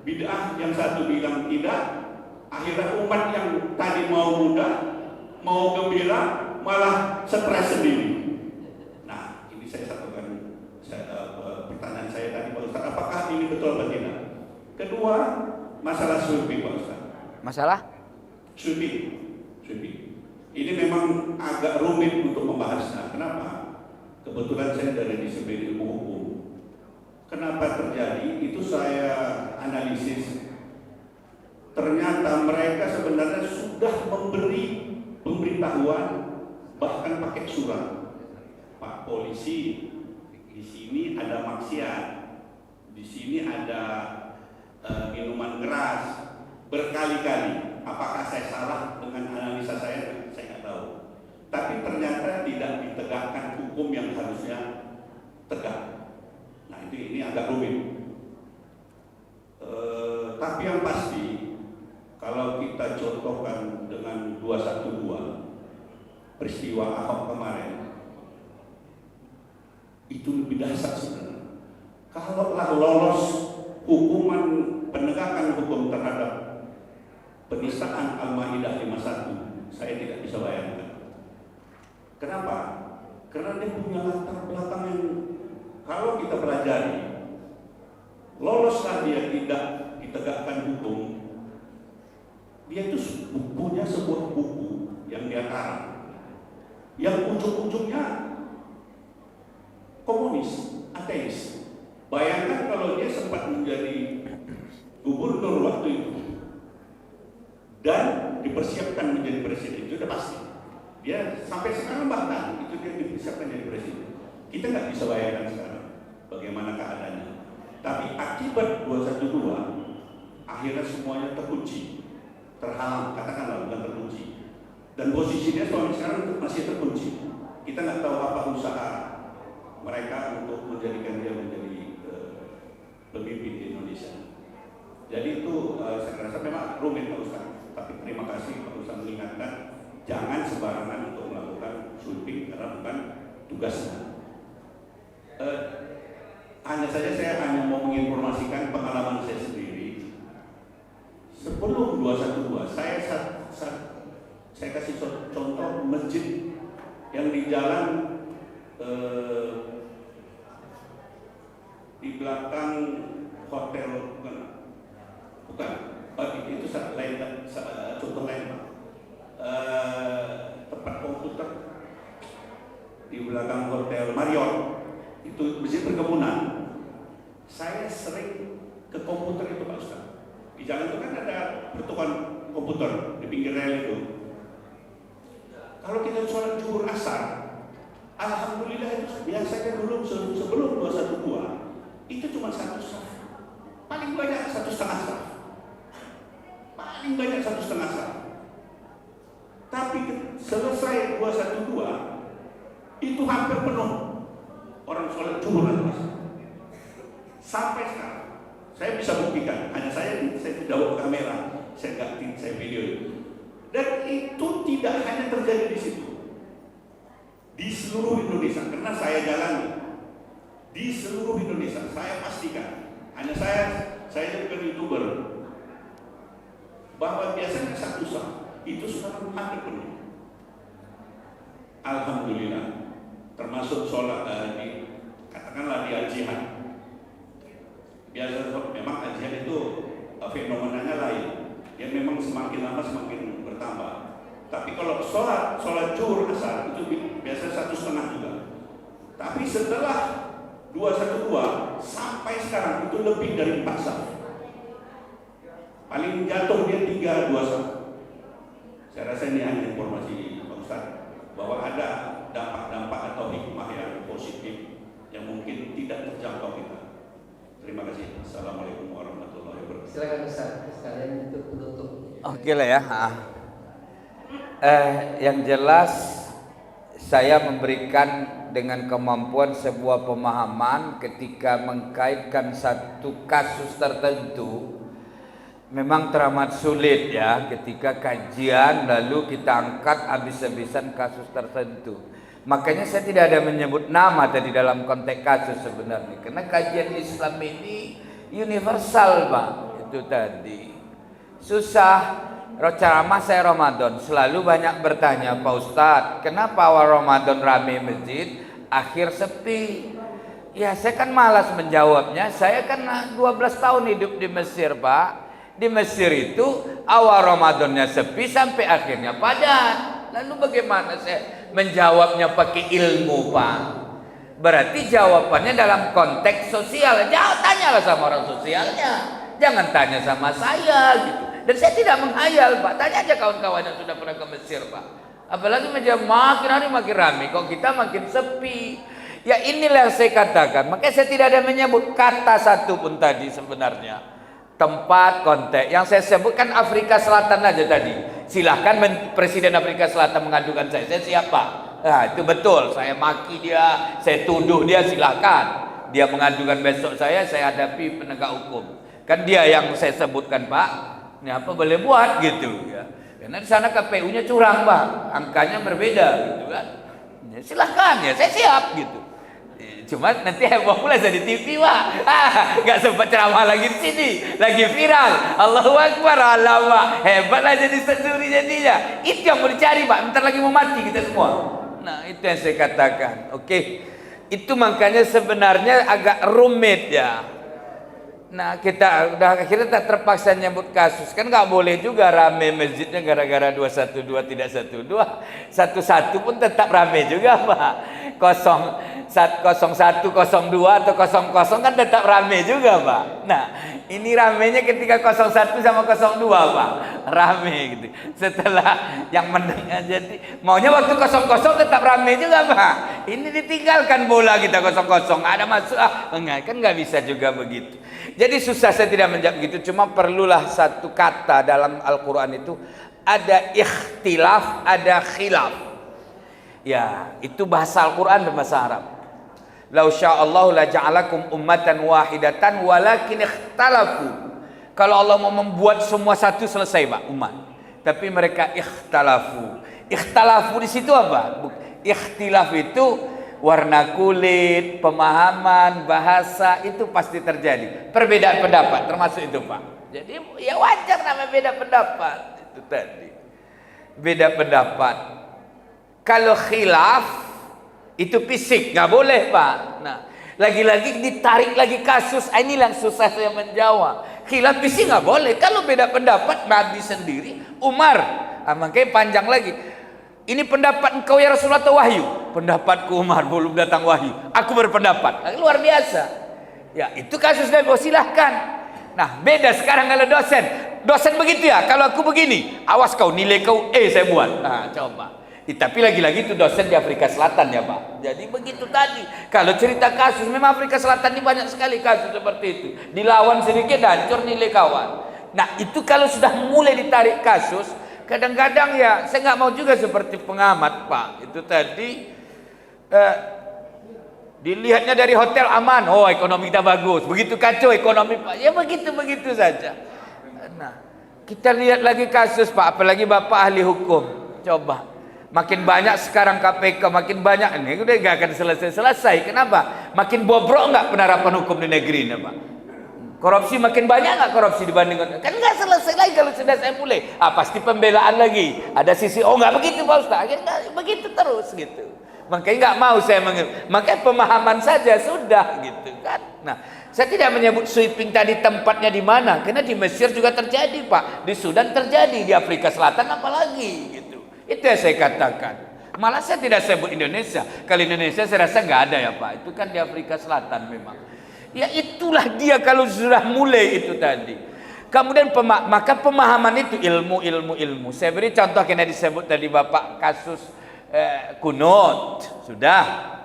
bid'ah, yang satu bilang tidak. Akhirnya umat yang tadi mau mudah, mau gembira, malah stres sendiri. Nah, ini saya satukan pertanyaan saya tadi Pak Ustaz, apakah ini betul atau tidak? Kedua, masalah sulbi Pak Ustaz. Masalah? Sulbi. Ini memang agak rumit untuk membahasnya. Kenapa? Kebetulan saya dari disiplin ilmu hukum. Kenapa terjadi? Itu saya analisis. Ternyata mereka sebenarnya sudah memberi pemberitahuan, bahkan pakai surat. Pak polisi, di sini ada maksiat, di sini ada minuman keras, berkali-kali. Apakah saya salah dengan analisa saya? Saya nggak tahu. Tapi ternyata tidak ditegakkan hukum yang harusnya tegak. Nah, ini agak rumit. Tapi yang pasti, kalau kita contohkan dengan 212 peristiwa Ahok kemarin, itu lebih dahsyat sebenarnya. Kalaulah lolos hukuman penegakan hukum terhadap penistaan Al-Maidah 51, saya tidak bisa bayangkan. Kenapa? Karena dia punya latar belakang yang kalau kita pelajari, loloslah dia tidak ditegakkan hukum, dia itu punya sebuah buku yang dia karang, yang ujung-ujungnya komunis, ateis. Bayangkan kalau dia sempat menjadi gubernur waktu itu dan dipersiapkan menjadi presiden, itu sudah pasti. Dia sampai sekarang bahkan itu dia dipersiapkan jadi presiden. Kita nggak bisa bayangkan sekarang bagaimana keadaannya. Tapi akibat 212, akhirnya semuanya terkunci, terhalang, katakanlah bukan terkunci. Dan posisinya sampai sekarang masih terkunci. Kita nggak tahu apa usaha mereka untuk menjadikan dia menjadi pemimpin di Indonesia. Jadi itu saya rasa memang rumit Pak Ustaz. Tapi terima kasih Pak Ustaz mengingatkan, jangan sembarangan untuk melakukan sulfing karena bukan tugasnya. Hanya saja saya hanya mau menginformasikan pengalaman saya sendiri. Sebelum 212, saya kasih contoh masjid yang di jalan di belakang hotel, bukan. Itu lain, contoh lain Pak. Tempat komputer di belakang hotel Marriott, itu masjid perkebunan. Saya sering ke komputer itu Pak Ustaz. Di jalan itu kan ada pertukaran komputer di pinggir rel itu. Kalau kita sholat zuhur asar, alhamdulillah itu biasanya dulu sebelum 212 itu cuma satu saf, paling banyak 1,5 saf, paling banyak 1,5 saf. Tapi selesai 212 itu hampir penuh orang sholat zuhur sampai sekarang. Saya bisa buktikan, hanya saya tidak bawa kamera, saya video itu. Dan itu tidak hanya terjadi di situ, di seluruh Indonesia, karena saya jalan di seluruh Indonesia. Saya pastikan, hanya saya bukan YouTuber, bahwa biasanya satu sah itu sudah hampir penuh. Alhamdulillah, termasuk sholat katakanlah di ajian. Biasa memang ajian itu fenomenanya lain, yang memang semakin lama semakin bertambah. Tapi kalau sholat zuhur asar itu biasa 1,5 juga. Tapi setelah 212 sampai sekarang itu lebih dari 4 saf. Paling jatuh dia 3 2 saf. Saya rasa ini hanya informasi Pak Ustaz, bahwa ada dampak-dampak atau hikmah yang positif yang mungkin tidak terjangkau kita. Terima kasih. Assalamualaikum warahmatullahi wabarakatuh. Silakan Ustaz, sekalian untuk penutup. Oke lah ya. Yang jelas saya memberikan dengan kemampuan sebuah pemahaman ketika mengkaitkan satu kasus tertentu. Memang teramat sulit ya ketika kajian lalu kita angkat habis-habisan kasus tertentu. Makanya saya tidak ada menyebut nama tadi dalam konteks kasus sebenarnya, karena kajian Islam ini universal Pak. Itu tadi susah. Ceramah saya Ramadan selalu banyak bertanya, Pak Ustadz, kenapa awal Ramadan rame masjid, akhir sepi? Ya saya kan malas menjawabnya. Saya kan 12 tahun hidup di Mesir Pak. Di Mesir itu awal Ramadannya sepi sampai akhirnya padat. Lalu bagaimana saya menjawabnya pakai ilmu Pak? Berarti jawabannya dalam konteks sosial. Jangan tanyalah sama orang sosialnya, jangan tanya sama saya gitu. Dan saya tidak menghayal Pak. Tanya aja kawan-kawan yang sudah pernah ke Mesir Pak. Apalagi menjawab makin hari makin ramai, kok kita makin sepi. Ya inilah yang saya katakan. Makanya saya tidak ada menyebut kata satu pun tadi sebenarnya. Tempat, konteks. Yang saya sebutkan Afrika Selatan aja tadi. Silahkan Presiden Afrika Selatan mengadukan saya siapa? Nah itu betul. Saya maki dia, saya tuduh dia, silahkan. Dia mengadukan besok saya hadapi penegak hukum. Kan dia yang saya sebutkan Pak. Ini apa boleh buat gitu ya. Karena di sana KPU-nya curang Pak. Angkanya berbeda gitu kan. Ya, silahkan ya, saya siap gitu. Cuma nanti heboh pula saya di TV Pak. Gak sempat ceramah lagi di sini, lagi viral. Allahu Akbar, Allah hebatlah jadi sendiri jadinya. Itu yang mau dicari Pak. Bentar lagi mau mati kita semua. Nah itu yang saya katakan. Oke, itu makanya sebenarnya agak rumit ya. Nah kita udah akhirnya tak terpaksa nyebut kasus. Kan nggak boleh juga rame masjidnya gara-gara 212 tidak 12. 11 pun tetap rame juga Pak. 01, 02 atau 00 kan tetap rame juga Pak. Nah ini ramenya ketika 01 sama 02 Pak. Rame gitu. Setelah yang mendengar jadi maunya waktu 00 tetap rame juga Pak. Ini ditinggalkan bola kita 00. Ada masuk enggak, kan nggak bisa juga begitu. Jadi susah saya tidak menjawab begitu. Cuma perlulah satu kata dalam Al-Quran itu ada ikhtilaf, ada khilaf. Ya, itu bahasa Al-Quran dan bahasa Arab. Lau sya'allahu la ja'alakum ummatan wahidatan walakin ikhtalafu. Kalau Allah mau membuat semua satu selesai Pak, umat. Tapi mereka ikhtalafu. Ikhtalafu di situ apa? Ikhtilaf itu warna kulit, pemahaman, bahasa itu pasti terjadi. Perbedaan pendapat termasuk itu Pak. Jadi ya wajar namanya beda pendapat. Itu tadi. Beda pendapat. Kalau khilaf itu fisik, nggak boleh Pak. Nah, lagi-lagi ditarik lagi kasus. Ini yang susah saya menjawab. Khilaf fisik nggak boleh. Kalau beda pendapat Nabi sendiri, Umar. Makanya panjang lagi. Ini pendapat engkau ya Rasulullah atau wahyu? Pendapatku Umar, belum datang wahyu. Aku berpendapat. Luar biasa. Ya, itu kasus Nabi. Silahkan. Nah, beda sekarang kalau dosen. Dosen begitu ya. Kalau aku begini, awas kau nilai kau saya buat. Nah, coba. Tapi lagi-lagi itu dosen di Afrika Selatan ya Pak. Jadi begitu tadi. Kalau cerita kasus, memang Afrika Selatan ini banyak sekali kasus seperti itu. Dilawan sedikit hancur nilai kawan. Nah, itu kalau sudah mulai ditarik kasus, kadang-kadang ya saya nggak mau juga seperti pengamat Pak. Itu tadi dilihatnya dari hotel aman, oh ekonomi kita bagus. Begitu kacau ekonomi Pak, ya begitu saja. Nah kita lihat lagi kasus Pak, apalagi Bapak ahli hukum. Coba Makin banyak sekarang KPK, makin banyak ini udah gak akan selesai. Kenapa? Makin bobrok nggak penerapan hukum di negeri ini, Pak? Korupsi makin banyak nggak korupsi dibandingkan? Kan nggak selesai lagi kalau sudah saya mulai. Pasti pembelaan lagi. Ada sisi nggak begitu Pak Ustaz. Nggak begitu terus gitu. Makanya nggak mau saya makanya pemahaman saja sudah gitu kan. Nah, saya tidak menyebut sweeping tadi tempatnya di mana, karena di Mesir juga terjadi Pak, di Sudan terjadi, di Afrika Selatan apalagi gitu. Itu yang saya katakan. Malah saya tidak sebut Indonesia. Kalau Indonesia saya rasa nggak ada ya Pak. Itu kan di Afrika Selatan memang. Ya itulah dia kalau sudah mulai itu tadi. Kemudian maka pemahaman itu ilmu. Saya beri contoh karena disebut tadi Bapak kasus kunut. Sudah.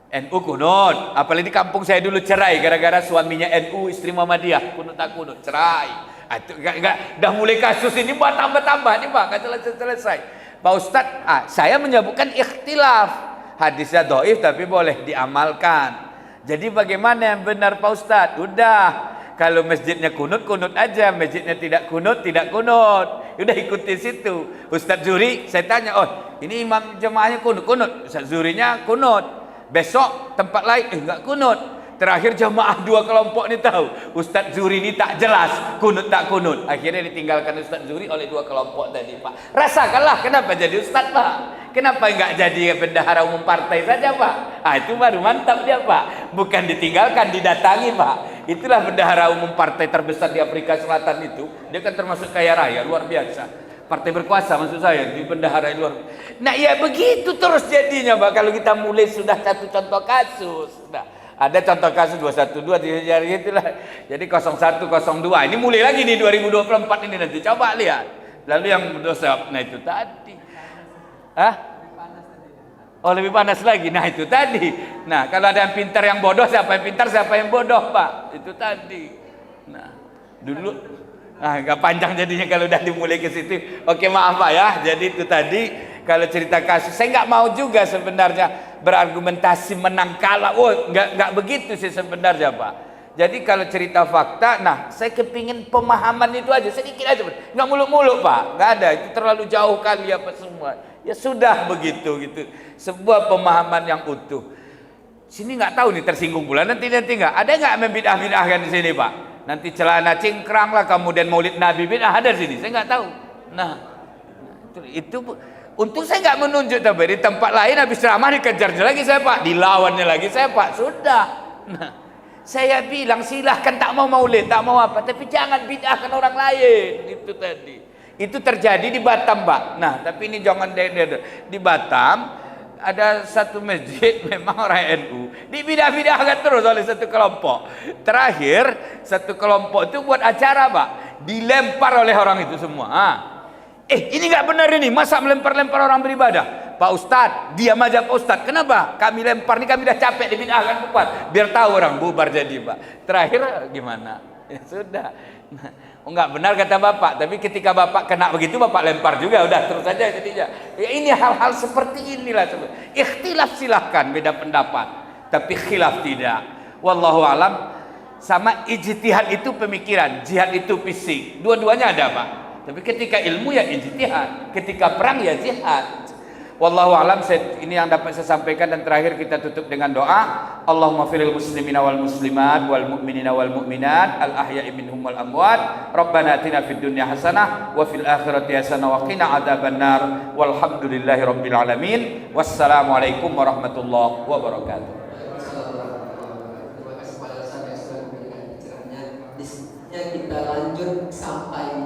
NU kunut, apalagi di kampung saya dulu cerai gara-gara suaminya NU, istri Muhammadiyah, kunut tak kunut, cerai. Itu enggak dah mulai kasus ini buat tambah-tambah nih Pak, enggak selesai. Pak Ustadz, saya menyebutkan ikhtilaf. Hadisnya dhaif tapi boleh diamalkan. Jadi bagaimana yang benar Pak Ustadz? Udah, kalau masjidnya kunut aja, masjidnya tidak kunut. Udah ikuti situ. Ustadz Zuri, saya tanya, ini imam jemaahnya kunut. Ustadz Zurinya kunut. Besok tempat lain enggak kunut. Terakhir jamaah dua kelompok ini tahu Ustadz Zuri ini tak jelas kunut tak kunut. Akhirnya ditinggalkan Ustadz Zuri oleh dua kelompok tadi Pak. Rasakanlah kenapa jadi Ustadz Pak. Kenapa enggak jadi bendahara umum partai saja Pak. Itu baru mantap dia Pak. Bukan ditinggalkan, didatangi Pak. Itulah bendahara umum partai terbesar di Afrika Selatan itu. Dia kan termasuk kaya raya luar biasa. Partai berkuasa maksud saya di bendahara luar. Nah ya begitu terus jadinya Pak. Kalau kita mulai sudah satu contoh kasus. Nah, ada contoh kasus 212 di itulah. Jadi 01 02 ini mulai lagi nih 2024 ini nanti coba lihat. Lalu yang berdosa, nah itu tadi. Lebih panas lagi. Nah itu tadi. Nah kalau ada yang pintar yang bodoh, siapa yang pintar siapa yang bodoh Pak. Itu tadi. Nah dulu nggak panjang jadinya kalau udah dimulai ke situ. Oke maaf Pak ya. Jadi itu tadi kalau cerita kasus saya nggak mau juga sebenarnya berargumentasi menang kalah. Nggak begitu sih sebenarnya Pak. Jadi kalau cerita fakta, nah saya kepingin pemahaman itu aja sedikit aja, nggak muluk-muluk Pak. Nggak ada, itu terlalu jauh kali apa semua. Ya sudah begitu gitu. Sebuah pemahaman yang utuh. Sini nggak tahu nih tersinggung pula nanti nggak. Ada nggak membidah-bidahkan di sini Pak? Nanti celana cingkrang lah, kemudian maulid Nabi bidah ada di sini, saya nggak tahu. Nah, itu untung saya nggak menunjuk tapi di tempat lain habis ceramah dikejarnya lagi saya Pak, dilawannya lagi saya Pak, sudah. Nah, saya bilang silahkan tak mau maulid, tak mau apa, tapi jangan bidahkan orang lain, itu tadi. Itu terjadi di Batam Pak. Nah, tapi ini jangan di Batam. Ada satu masjid memang orang NU dibidah-bidahkan terus oleh satu kelompok. Terakhir satu kelompok itu buat acara Pak, dilempar oleh orang itu semua. Ini nggak benar ini, masa melempar-lempar orang beribadah? Pak Ustadz, diam aja Pak Ustadz. Kenapa? Kami lempar nih, kami udah capek dibidahkan kuat. Biar tahu orang bubar jadi Pak. Terakhir gimana? Ya sudah. Enggak benar kata Bapak, tapi ketika Bapak kena begitu Bapak lempar juga, udah terus saja jadinya. Ya ini hal-hal seperti inilah. Ikhtilaf silahkan beda pendapat, tapi khilaf tidak. Wallahu alam. Sama ijtihad itu pemikiran, jihad itu fisik. Dua-duanya ada Pak. Tapi ketika ilmu ya ijtihad, ketika perang ya jihad. Wallahu alam. Ini yang dapat saya sampaikan, dan terakhir kita tutup dengan doa. Allahumma firil muslimina wal muslimat wal mu'minina wal mu'minat al ahya'i minhum wal amwat. Rabbana atina fid dunya hasanah wa fil akhirati hasanah wa qina adzabannar. Walhamdulillahi rabbil alamin. Wassalamualaikum warahmatullahi wabarakatuh.